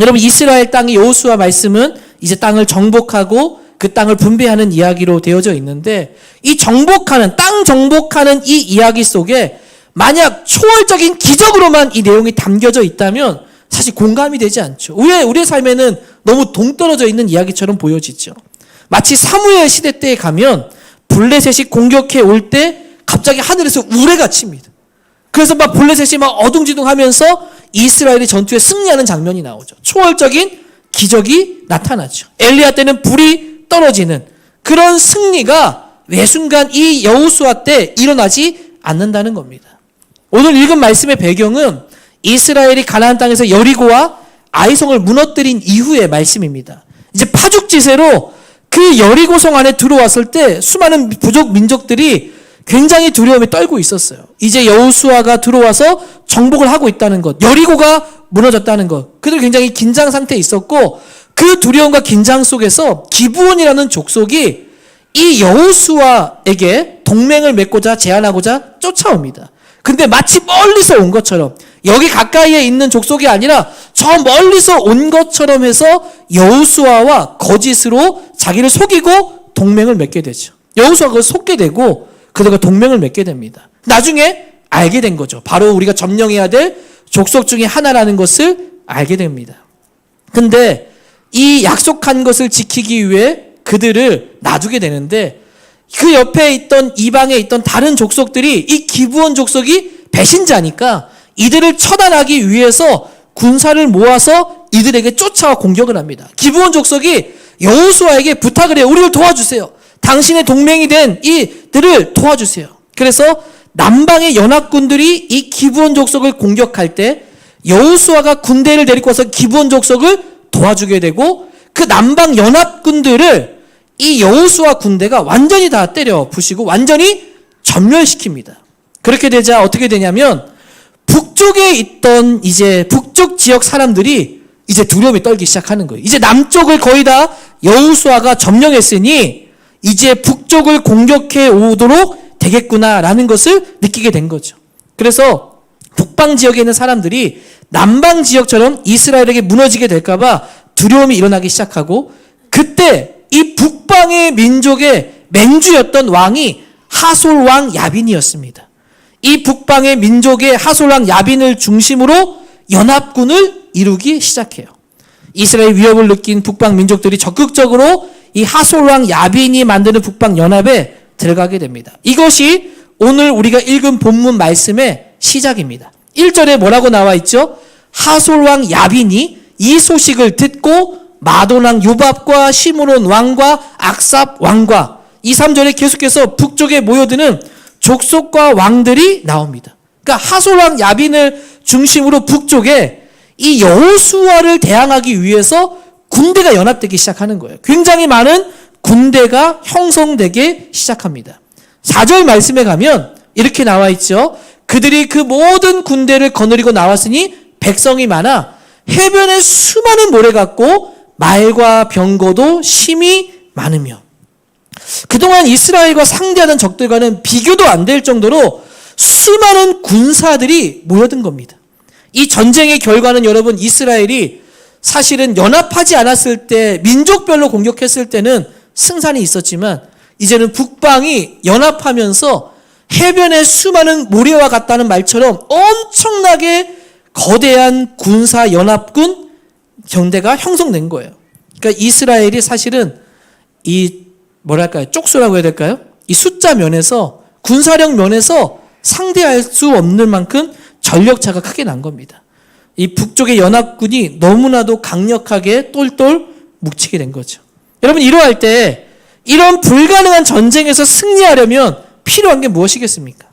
여러분 이스라엘 땅이 여호수아 말씀은 이제 땅을 정복하고 그 땅을 분배하는 이야기로 되어져 있는데 이 땅 정복하는 이 이야기 속에 만약 초월적인 기적으로만 이 내용이 담겨져 있다면 사실 공감이 되지 않죠. 왜 우리의 삶에는 너무 동떨어져 있는 이야기처럼 보여지죠. 마치 사무엘 시대 때에 가면 블레셋이 공격해 올 때 갑자기 하늘에서 우레가 칩니다. 그래서 막 블레셋이 막 어둥지둥하면서 이스라엘이 전투에 승리하는 장면이 나오죠. 초월적인 기적이 나타나죠. 엘리야 때는 불이 떨어지는 그런 승리가 매순간 이 여호수아 때 일어나지 않는다는 겁니다. 오늘 읽은 말씀의 배경은 이스라엘이 가나안 땅에서 여리고와 아이성을 무너뜨린 이후의 말씀입니다. 이제 파죽지세로 그 여리고성 안에 들어왔을 때 수많은 부족 민족들이 굉장히 두려움에 떨고 있었어요. 이제 여호수아가 들어와서 정복을 하고 있다는 것, 여리고가 무너졌다는 것, 그들 굉장히 긴장 상태에 있었고 그 두려움과 긴장 속에서 기브온이라는 족속이 이 여호수아에게 동맹을 맺고자 제안하고자 쫓아옵니다. 근데 마치 멀리서 온 것처럼 여기 가까이에 있는 족속이 아니라 저 멀리서 온 것처럼 해서 여호수아와 거짓으로 자기를 속이고 동맹을 맺게 되죠. 여호수아가 그걸 속게 되고 그들과 동맹을 맺게 됩니다. 나중에 알게 된 거죠. 바로 우리가 점령해야 될 족속 중에 하나라는 것을 알게 됩니다. 근데 이 약속한 것을 지키기 위해 그들을 놔두게 되는데 그 옆에 있던 이방에 있던 다른 족속들이 이 기브온 족속이 배신자니까 이들을 처단하기 위해서 군사를 모아서 이들에게 쫓아와 공격을 합니다. 기브온 족속이 여호수아에게 부탁을 해요. 우리를 도와주세요. 당신의 동맹이 된 이들을 도와주세요. 그래서 남방의 연합군들이 이 기브온 족속을 공격할 때 여호수아가 군대를 데리고 와서 기브온 족속을 도와주게 되고 그 남방 연합군들을 이 여호수아 군대가 완전히 다 때려 부시고 완전히 전멸시킵니다. 그렇게 되자 어떻게 되냐면 북쪽에 있던 이제 북쪽 지역 사람들이 이제 두려움이 떨기 시작하는 거예요. 이제 남쪽을 거의 다 여호수아가 점령했으니 이제 북쪽을 공격해 오도록 되겠구나라는 것을 느끼게 된 거죠. 그래서 북방 지역에 있는 사람들이 남방 지역처럼 이스라엘에게 무너지게 될까봐 두려움이 일어나기 시작하고 그때 이 북방의 민족의 맹주였던 왕이 하솔 왕 야빈이었습니다. 이 북방의 민족의 하솔 왕 야빈을 중심으로 연합군을 이루기 시작해요. 이스라엘 위협을 느낀 북방 민족들이 적극적으로 이 하솔 왕 야빈이 만드는 북방 연합에 들어가게 됩니다. 이것이 오늘 우리가 읽은 본문 말씀의 시작입니다. 1절에 뭐라고 나와 있죠? 하솔 왕 야빈이 이 소식을 듣고 마돈 왕 요밥과 시므론 왕과 악삽 왕과 2, 3절에 계속해서 북쪽에 모여드는 족속과 왕들이 나옵니다. 그러니까 하솔 왕 야빈을 중심으로 북쪽에 이 여호수아를 대항하기 위해서 군대가 연합되기 시작하는 거예요. 굉장히 많은 군대가 형성되기 시작합니다. 4절 말씀에 가면 이렇게 나와 있죠. 그들이 그 모든 군대를 거느리고 나왔으니 백성이 많아 해변에 수많은 모래 같고 말과 병거도 심히 많으며 그동안 이스라엘과 상대하던 적들과는 비교도 안 될 정도로 수많은 군사들이 모여든 겁니다. 이 전쟁의 결과는 여러분 이스라엘이 사실은 연합하지 않았을 때 민족별로 공격했을 때는 승산이 있었지만 이제는 북방이 연합하면서 해변에 수많은 모래와 같다는 말처럼 엄청나게 거대한 군사 연합군 경대가 형성된 거예요. 그러니까 이스라엘이 사실은 이 뭐랄까요? 쪽수라고 해야 될까요? 이 숫자 면에서 군사력 면에서 상대할 수 없는 만큼 전력차가 크게 난 겁니다. 이 북쪽의 연합군이 너무나도 강력하게 똘똘 뭉치게 된 거죠. 여러분 이러할 때 이런 불가능한 전쟁에서 승리하려면 필요한 게 무엇이겠습니까?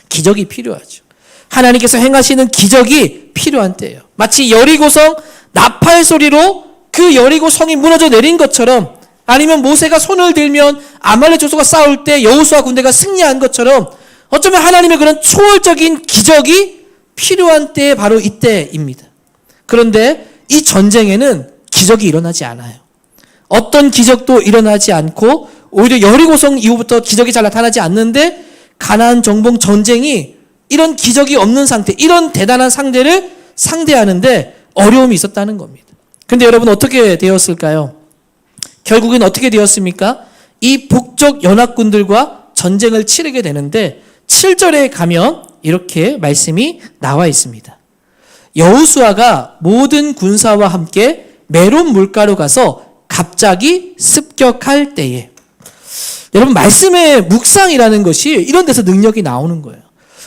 기적이 필요하죠. 하나님께서 행하시는 기적이 필요한 때예요. 마치 여리고성 나팔 소리로 그 여리고성이 무너져 내린 것처럼 아니면 모세가 손을 들면 아말렉 족속과 싸울 때 여호수아 군대가 승리한 것처럼 어쩌면 하나님의 그런 초월적인 기적이 필요한 때 바로 이때입니다. 그런데 이 전쟁에는 기적이 일어나지 않아요. 어떤 기적도 일어나지 않고 오히려 여리고성 이후부터 기적이 잘 나타나지 않는데 가나안 정복 전쟁이 이런 기적이 없는 상태, 이런 대단한 상대를 상대하는데 어려움이 있었다는 겁니다. 근데 여러분 어떻게 되었을까요? 결국엔 어떻게 되었습니까? 이 북쪽 연합군들과 전쟁을 치르게 되는데 7절에 가면 이렇게 말씀이 나와 있습니다. 여호수아가 모든 군사와 함께 메론 물가로 가서 갑자기 습격할 때에 여러분 말씀의 묵상이라는 것이 이런 데서 능력이 나오는 거예요.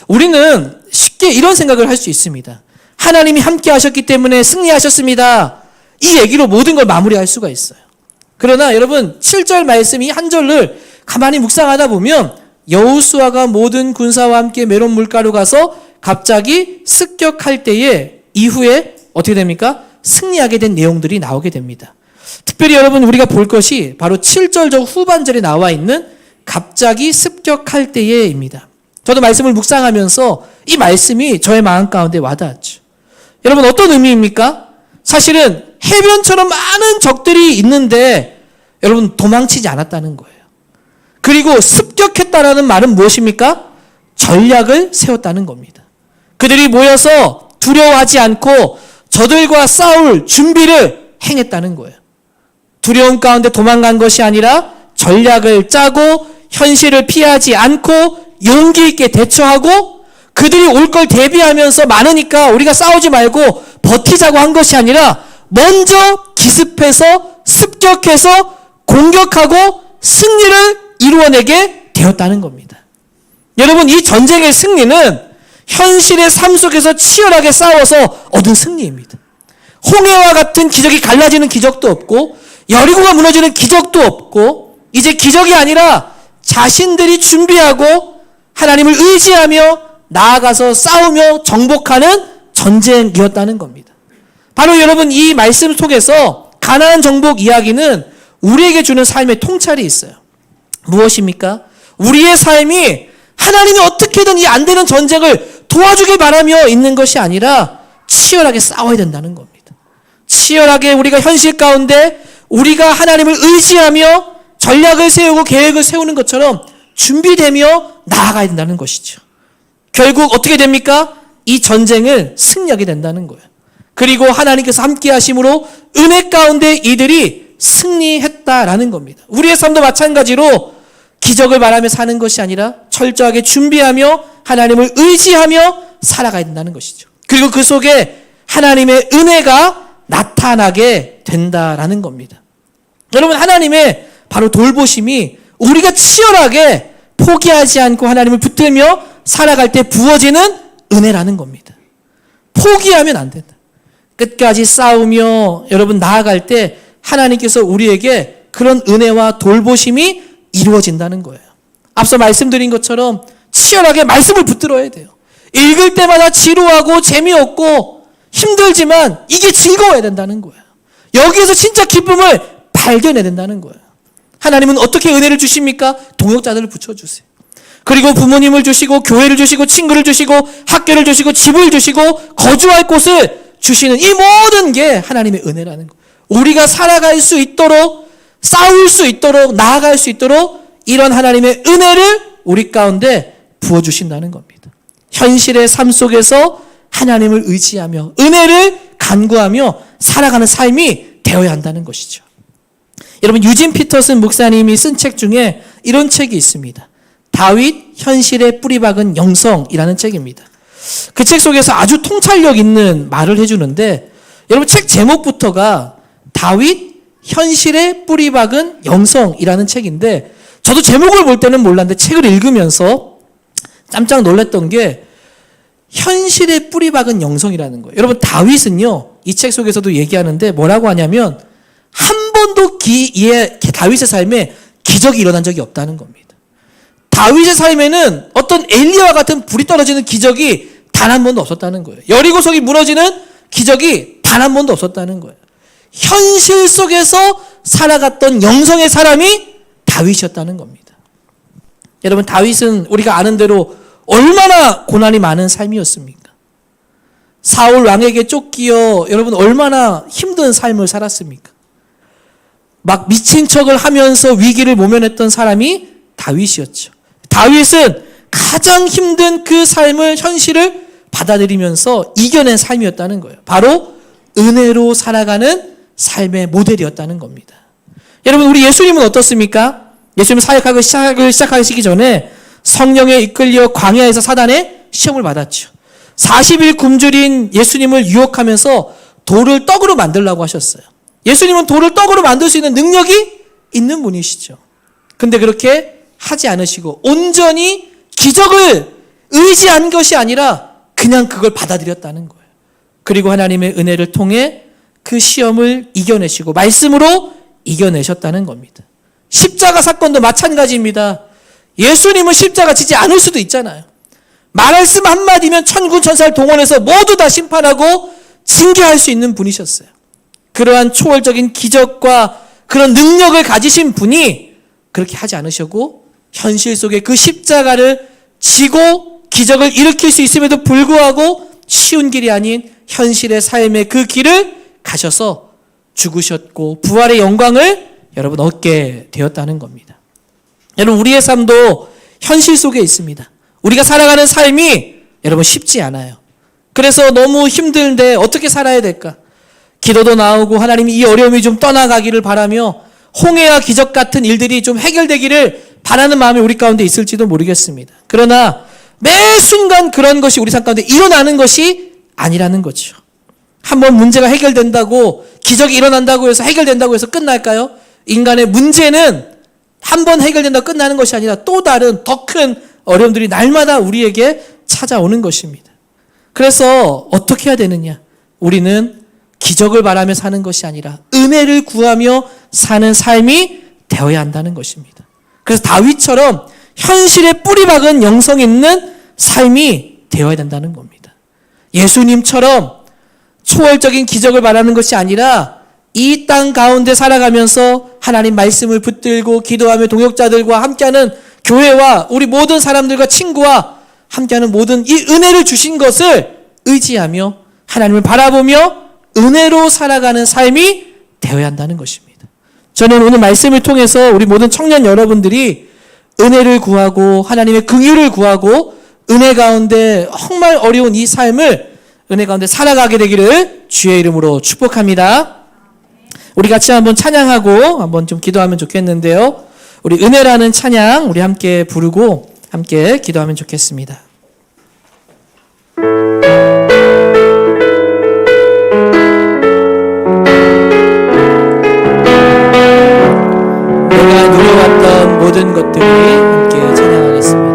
우리는 쉽게 이런 생각을 할 수 있습니다. 하나님이 함께 하셨기 때문에 승리하셨습니다. 이 얘기로 모든 걸 마무리할 수가 있어요. 그러나 여러분 7절 말씀 이 한 절을 가만히 묵상하다 보면 여호수아가 모든 군사와 함께 메론 물가로 가서 갑자기 습격할 때에 이후에 어떻게 됩니까? 승리하게 된 내용들이 나오게 됩니다. 특별히 여러분 우리가 볼 것이 바로 7절 저 후반절에 나와 있는 갑자기 습격할 때에입니다. 저도 말씀을 묵상하면서 이 말씀이 저의 마음 가운데 와닿았죠. 여러분 어떤 의미입니까? 사실은 해변처럼 많은 적들이 있는데 여러분 도망치지 않았다는 거예요. 그리고 습격했다라는 말은 무엇입니까? 전략을 세웠다는 겁니다. 그들이 모여서 두려워하지 않고 저들과 싸울 준비를 행했다는 거예요. 두려움 가운데 도망간 것이 아니라 전략을 짜고 현실을 피하지 않고 용기 있게 대처하고 그들이 올 걸 대비하면서 많으니까 우리가 싸우지 말고 버티자고 한 것이 아니라 먼저 기습해서 습격해서 공격하고 승리를 이루어내게 되었다는 겁니다. 여러분 이 전쟁의 승리는 현실의 삶 속에서 치열하게 싸워서 얻은 승리입니다. 홍해와 같은 기적이 갈라지는 기적도 없고 여리고가 무너지는 기적도 없고 이제 기적이 아니라 자신들이 준비하고 하나님을 의지하며 나아가서 싸우며 정복하는 전쟁이었다는 겁니다. 바로 여러분 이 말씀 속에서 가나안 정복 이야기는 우리에게 주는 삶의 통찰이 있어요. 무엇입니까? 우리의 삶이 하나님이 어떻게든 이 안 되는 전쟁을 도와주길 바라며 있는 것이 아니라 치열하게 싸워야 된다는 겁니다. 치열하게 우리가 현실 가운데 우리가 하나님을 의지하며 전략을 세우고 계획을 세우는 것처럼 준비되며 나아가야 된다는 것이죠. 결국 어떻게 됩니까? 이 전쟁을 승리하게 된다는 거예요. 그리고 하나님께서 함께 하심으로 은혜 가운데 이들이 승리했다라는 겁니다. 우리의 삶도 마찬가지로 기적을 바라며 사는 것이 아니라 철저하게 준비하며 하나님을 의지하며 살아가야 된다는 것이죠. 그리고 그 속에 하나님의 은혜가 나타나게 된다라는 겁니다. 여러분 하나님의 바로 돌보심이 우리가 치열하게 포기하지 않고 하나님을 붙들며 살아갈 때 부어지는 은혜라는 겁니다. 포기하면 안 된다. 끝까지 싸우며 여러분 나아갈 때 하나님께서 우리에게 그런 은혜와 돌보심이 이루어진다는 거예요. 앞서 말씀드린 것처럼 치열하게 말씀을 붙들어야 돼요. 읽을 때마다 지루하고 재미없고 힘들지만 이게 즐거워야 된다는 거예요. 여기에서 진짜 기쁨을 발견해야 된다는 거예요. 하나님은 어떻게 은혜를 주십니까? 동역자들을 붙여주세요. 그리고 부모님을 주시고 교회를 주시고 친구를 주시고 학교를 주시고 집을 주시고 거주할 곳을 주시는 이 모든 게 하나님의 은혜라는 거예요. 우리가 살아갈 수 있도록 싸울 수 있도록 나아갈 수 있도록 이런 하나님의 은혜를 우리 가운데 부어주신다는 겁니다. 현실의 삶 속에서 하나님을 의지하며 은혜를 간구하며 살아가는 삶이 되어야 한다는 것이죠. 여러분 유진 피터슨 목사님이 쓴 책 중에 이런 책이 있습니다. 다윗 현실에 뿌리박은 영성이라는 책입니다. 그 책 속에서 아주 통찰력 있는 말을 해주는데 여러분 책 제목부터가 다윗 현실에 뿌리박은 영성이라는 책인데 저도 제목을 볼 때는 몰랐는데 책을 읽으면서 깜짝 놀랐던 게 현실에 뿌리박은 영성이라는 거예요. 여러분 다윗은요 이 책 속에서도 얘기하는데 뭐라고 하냐면 한 번도 다윗의 삶에 기적이 일어난 적이 없다는 겁니다. 다윗의 삶에는 어떤 엘리야와 같은 불이 떨어지는 기적이 단 한 번도 없었다는 거예요. 여리고성이 무너지는 기적이 단 한 번도 없었다는 거예요. 현실 속에서 살아갔던 영성의 사람이 다윗이었다는 겁니다. 여러분 다윗은 우리가 아는 대로 얼마나 고난이 많은 삶이었습니까? 사울 왕에게 쫓기어 여러분 얼마나 힘든 삶을 살았습니까? 막 미친 척을 하면서 위기를 모면했던 사람이 다윗이었죠. 다윗은 가장 힘든 그 삶을 현실을 받아들이면서 이겨낸 삶이었다는 거예요. 바로 은혜로 살아가는 삶의 모델이었다는 겁니다. 여러분 우리 예수님은 어떻습니까? 예수님 사역하고 시작하시기 전에 성령에 이끌려 광야에서 사단의 시험을 받았죠. 40일 굶주린 예수님을 유혹하면서 돌을 떡으로 만들라고 하셨어요. 예수님은 돌을 떡으로 만들 수 있는 능력이 있는 분이시죠. 근데 그렇게 하지 않으시고 온전히 기적을 의지한 것이 아니라 그냥 그걸 받아들였다는 거예요. 그리고 하나님의 은혜를 통해 그 시험을 이겨내시고 말씀으로 이겨내셨다는 겁니다. 십자가 사건도 마찬가지입니다. 예수님은 십자가 지지 않을 수도 있잖아요. 말씀 한마디면 천군 천사를 동원해서 모두 다 심판하고 징계할 수 있는 분이셨어요. 그러한 초월적인 기적과 그런 능력을 가지신 분이 그렇게 하지 않으셨고 현실 속에 그 십자가를 지고 기적을 일으킬 수 있음에도 불구하고 쉬운 길이 아닌 현실의 삶의 그 길을 가셔서 죽으셨고 부활의 영광을 여러분 얻게 되었다는 겁니다. 여러분 우리의 삶도 현실 속에 있습니다. 우리가 살아가는 삶이 여러분 쉽지 않아요. 그래서 너무 힘든데 어떻게 살아야 될까? 기도도 나오고 하나님이 이 어려움이 좀 떠나가기를 바라며 홍해와 기적 같은 일들이 좀 해결되기를 바라는 마음이 우리 가운데 있을지도 모르겠습니다. 그러나 매 순간 그런 것이 우리 삶 가운데 일어나는 것이 아니라는 거죠. 한번 문제가 해결된다고 기적이 일어난다고 해서 해결된다고 해서 끝날까요? 인간의 문제는 한번 해결된다고 끝나는 것이 아니라 또 다른 더 큰 어려움들이 날마다 우리에게 찾아오는 것입니다. 그래서 어떻게 해야 되느냐? 우리는 기적을 바라며 사는 것이 아니라 은혜를 구하며 사는 삶이 되어야 한다는 것입니다. 그래서 다윗처럼 현실에 뿌리 박은 영성 있는 삶이 되어야 된다는 겁니다. 예수님처럼 초월적인 기적을 말하는 것이 아니라 이 땅 가운데 살아가면서 하나님 말씀을 붙들고 기도하며 동역자들과 함께하는 교회와 우리 모든 사람들과 친구와 함께하는 모든 이 은혜를 주신 것을 의지하며 하나님을 바라보며 은혜로 살아가는 삶이 되어야 한다는 것입니다. 저는 오늘 말씀을 통해서 우리 모든 청년 여러분들이 은혜를 구하고 하나님의 긍휼을 구하고 은혜 가운데 정말 어려운 이 삶을 은혜 가운데 살아가게 되기를 주의 이름으로 축복합니다. 우리 같이 한번 찬양하고 한번 좀 기도하면 좋겠는데요. 우리 은혜라는 찬양 우리 함께 부르고 함께 기도하면 좋겠습니다. 내가 누려왔던 모든 것들이 함께 찬양하겠습니다.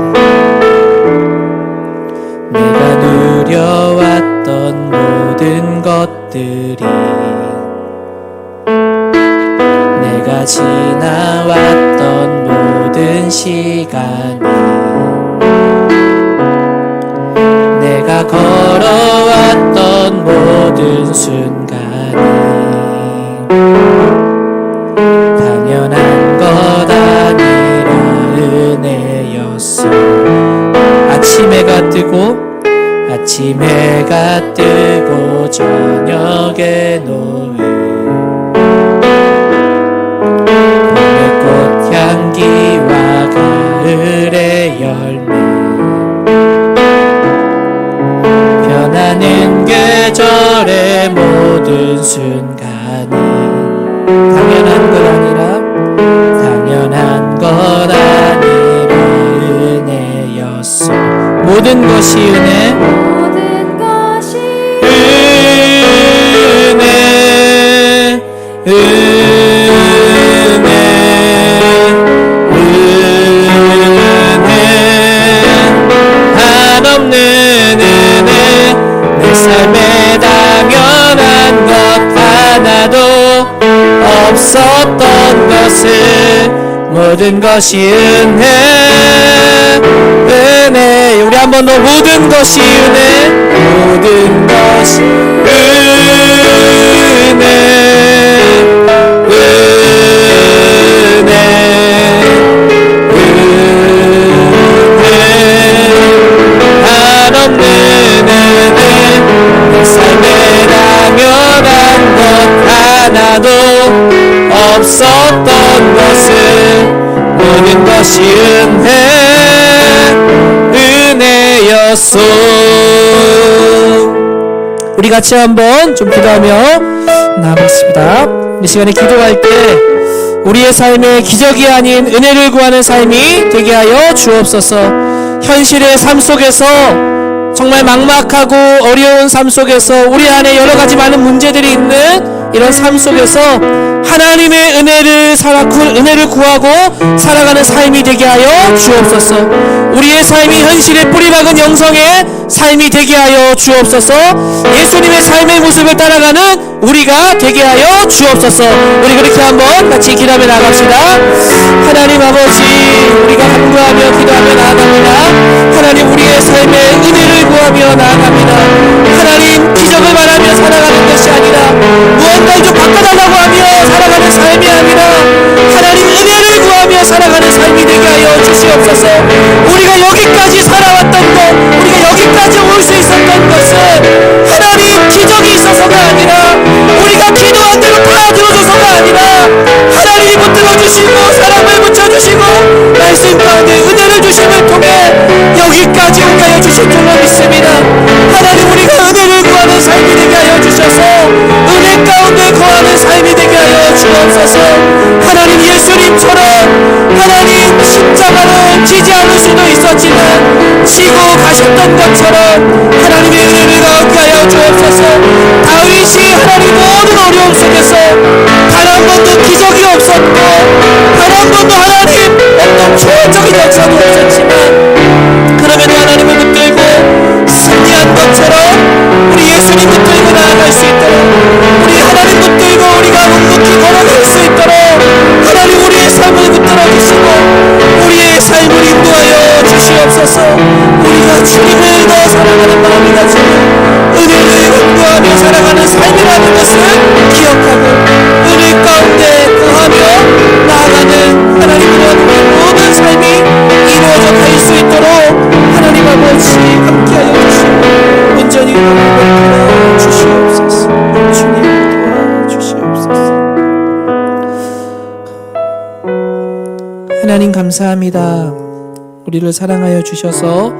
내가 누려왔던 모든 것들이 내가 지나왔던 모든 시간이 내가 걸어왔던 모든 순간이 당연한 것 아니라 은혜였어. 아침 해가 뜨고 저녁에 노을 봄의 꽃향기와 가을의 열매 변하는 계절의 모든 순간이 당연한 것 아니라 은혜였어. 모든 것이 은혜 모든 것이 은혜 한없는 은혜 내 삶에 당연한 것 하나도 없었던 것을 모든 것이 은혜 우리 한 번 더 모든 것이 은혜 모든 것이 은혜 한없는 은혜 내 삶에 당연한 것 하나도 없었던 것을 모든 것이 은혜였소. 우리 같이 한번 좀 기도하며 나아가겠습니다. 이 시간에 기도할 때 우리의 삶에 기적이 아닌 은혜를 구하는 삶이 되게 하여 주옵소서. 현실의 삶 속에서 정말 막막하고 어려운 삶 속에서 우리 안에 여러 가지 많은 문제들이 있는 이런 삶 속에서 하나님의 은혜를 구하고 살아가는 삶이 되게 하여 주옵소서. 우리의 삶이 현실에 뿌리박은 영성의 삶이 되게 하여 주옵소서. 예수님의 삶의 모습을 따라가는 우리가 되게 하여 주옵소서. 우리 그렇게 한번 같이 기도하며 나갑시다. 하나님 아버지, 우리가 간구하며 기도하며 나아갑니다. 하나님, 우리의 삶에 은혜를 구하며 나아갑니다. 하나님, 기적을 말하며 살아가는 것이 아니라 무언가를 좀 바꿔달라고 하며 살아가는 삶이 아니라 하나님 은혜를 구하며 살아가는 삶이 되게 하여 주시옵소서. 우리가 여기까지 살아왔던 것, 우리가 여기까지 올 수 있었던 것은 하나님 기적이 있어서가 아니라 우리가 기도한 대로 다 들어줘서가 아니라 하나님이 붙들어주시고 사랑을 붙여주시고 말씀 가운데 은혜를 주심을 통해 여기까지 오게 하여 주신 줄로 믿습니다. 하나님, 우리가 은혜를 구하는 삶이 되게 하여 주셔서 은혜 가운데 거하는 삶이 되게 하여 주옵소서. 하나님, 예수님처럼 하나님 십자가를 지지 않을 수도 있었지만 지고 가셨던 것처럼 하나님의 은혜를 가운데 하여 주옵소서. 다윗이 하나님 모든 어려움 속에서 단 한 번도 기적이 없었고 단 한 번도 하나님 어떤 초월적인 역사도 없었지만 그럼에도 하나님을 붙들고 승리한 것처럼 우리 예수님 붙들고 나아갈 수 있도록, 우리 하나님 붙들고 우리가 묵묵히 걸어갈 수 있도록 하나님 우리의 삶을 붙들어 주시고 우리의 삶을 인도하여 어머니가 주는 은혜를 구하며 살아가는 삶이라는 것을 기억하고 은혜 가운데 구하며 나아가는 하나님의 모든 삶이 이루어져 갈 수 있도록 하나님 아버지 함께하여 주시고 온전히 은혜를 주시옵소서. 주님 도와주시옵소서. 하나님 감사합니다. 우리를 사랑하여 주셔서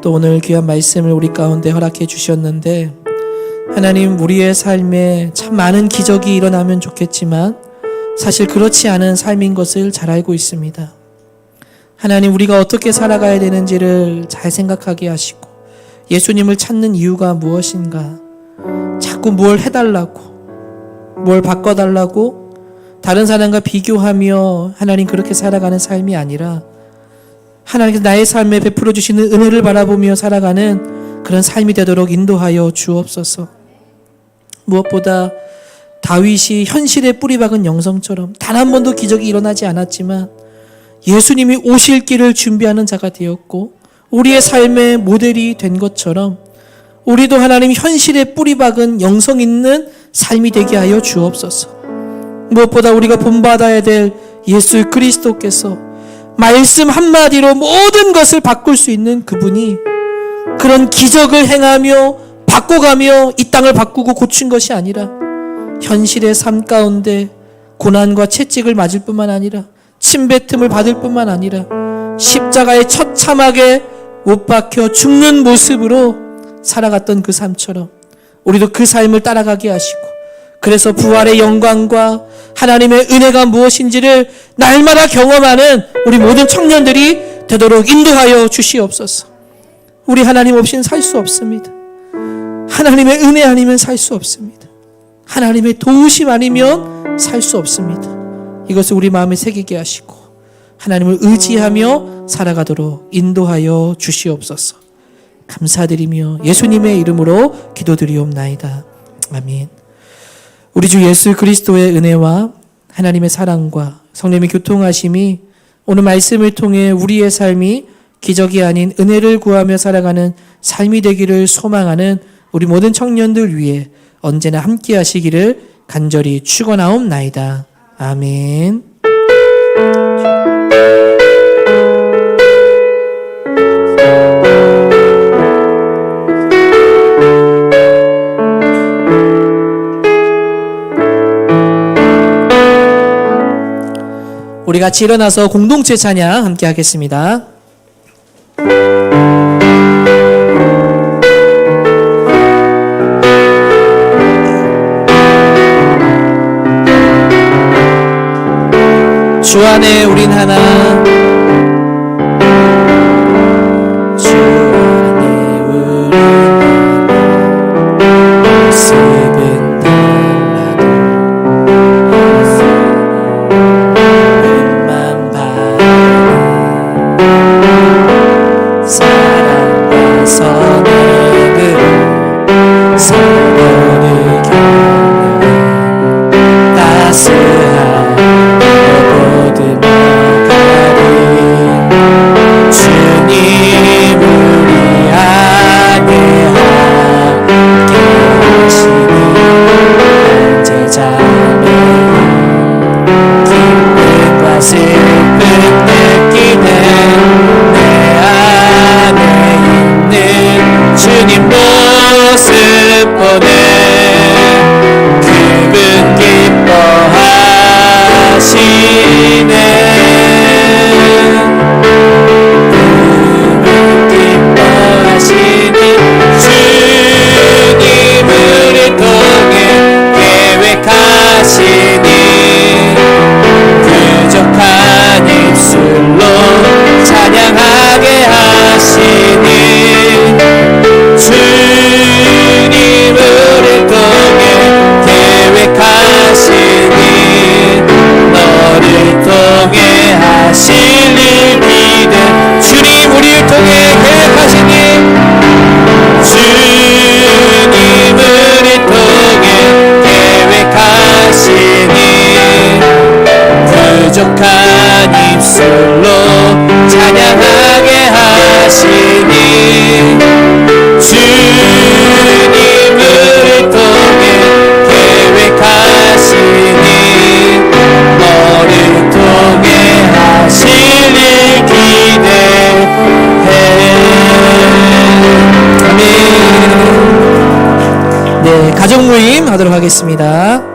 또 오늘 귀한 말씀을 우리 가운데 허락해 주셨는데, 하나님 우리의 삶에 참 많은 기적이 일어나면 좋겠지만 사실 그렇지 않은 삶인 것을 잘 알고 있습니다. 하나님 우리가 어떻게 살아가야 되는지를 잘 생각하게 하시고 예수님을 찾는 이유가 무엇인가, 자꾸 뭘 해달라고 뭘 바꿔달라고 다른 사람과 비교하며 하나님 그렇게 살아가는 삶이 아니라 하나님께서 나의 삶에 베풀어 주시는 은혜를 바라보며 살아가는 그런 삶이 되도록 인도하여 주옵소서. 무엇보다 다윗이 현실에 뿌리박은 영성처럼 단 한 번도 기적이 일어나지 않았지만 예수님이 오실 길을 준비하는 자가 되었고 우리의 삶의 모델이 된 것처럼 우리도 하나님 현실에 뿌리박은 영성 있는 삶이 되게 하여 주옵소서. 무엇보다 우리가 본받아야 될 예수 그리스도께서 말씀 한마디로 모든 것을 바꿀 수 있는 그분이 그런 기적을 행하며 바꿔가며 이 땅을 바꾸고 고친 것이 아니라 현실의 삶 가운데 고난과 채찍을 맞을 뿐만 아니라 침뱉음을 받을 뿐만 아니라 십자가에 처참하게 못 박혀 죽는 모습으로 살아갔던 그 삶처럼 우리도 그 삶을 따라가게 하시고, 그래서 부활의 영광과 하나님의 은혜가 무엇인지를 날마다 경험하는 우리 모든 청년들이 되도록 인도하여 주시옵소서. 우리 하나님 없이는 살 수 없습니다. 하나님의 은혜 아니면 살 수 없습니다. 하나님의 도우심 아니면 살 수 없습니다. 이것을 우리 마음에 새기게 하시고 하나님을 의지하며 살아가도록 인도하여 주시옵소서. 감사드리며 예수님의 이름으로 기도드리옵나이다. 아멘. 우리 주 예수 그리스도의 은혜와 하나님의 사랑과 성령의 교통하심이 오늘 말씀을 통해 우리의 삶이 기적이 아닌 은혜를 구하며 살아가는 삶이 되기를 소망하는 우리 모든 청년들 위해 언제나 함께 하시기를 간절히 축원하옵나이다. 아멘. 우리 같이 일어나서 공동체 찬양 함께 하겠습니다. 주 안에 우린 하나, 주 안에 우린 하나, 모습은 달라도 눈만 바라는 사랑과 선행으로 서로를 격려해 따스한 모든 나가리 가족 모임 하도록 하겠습니다.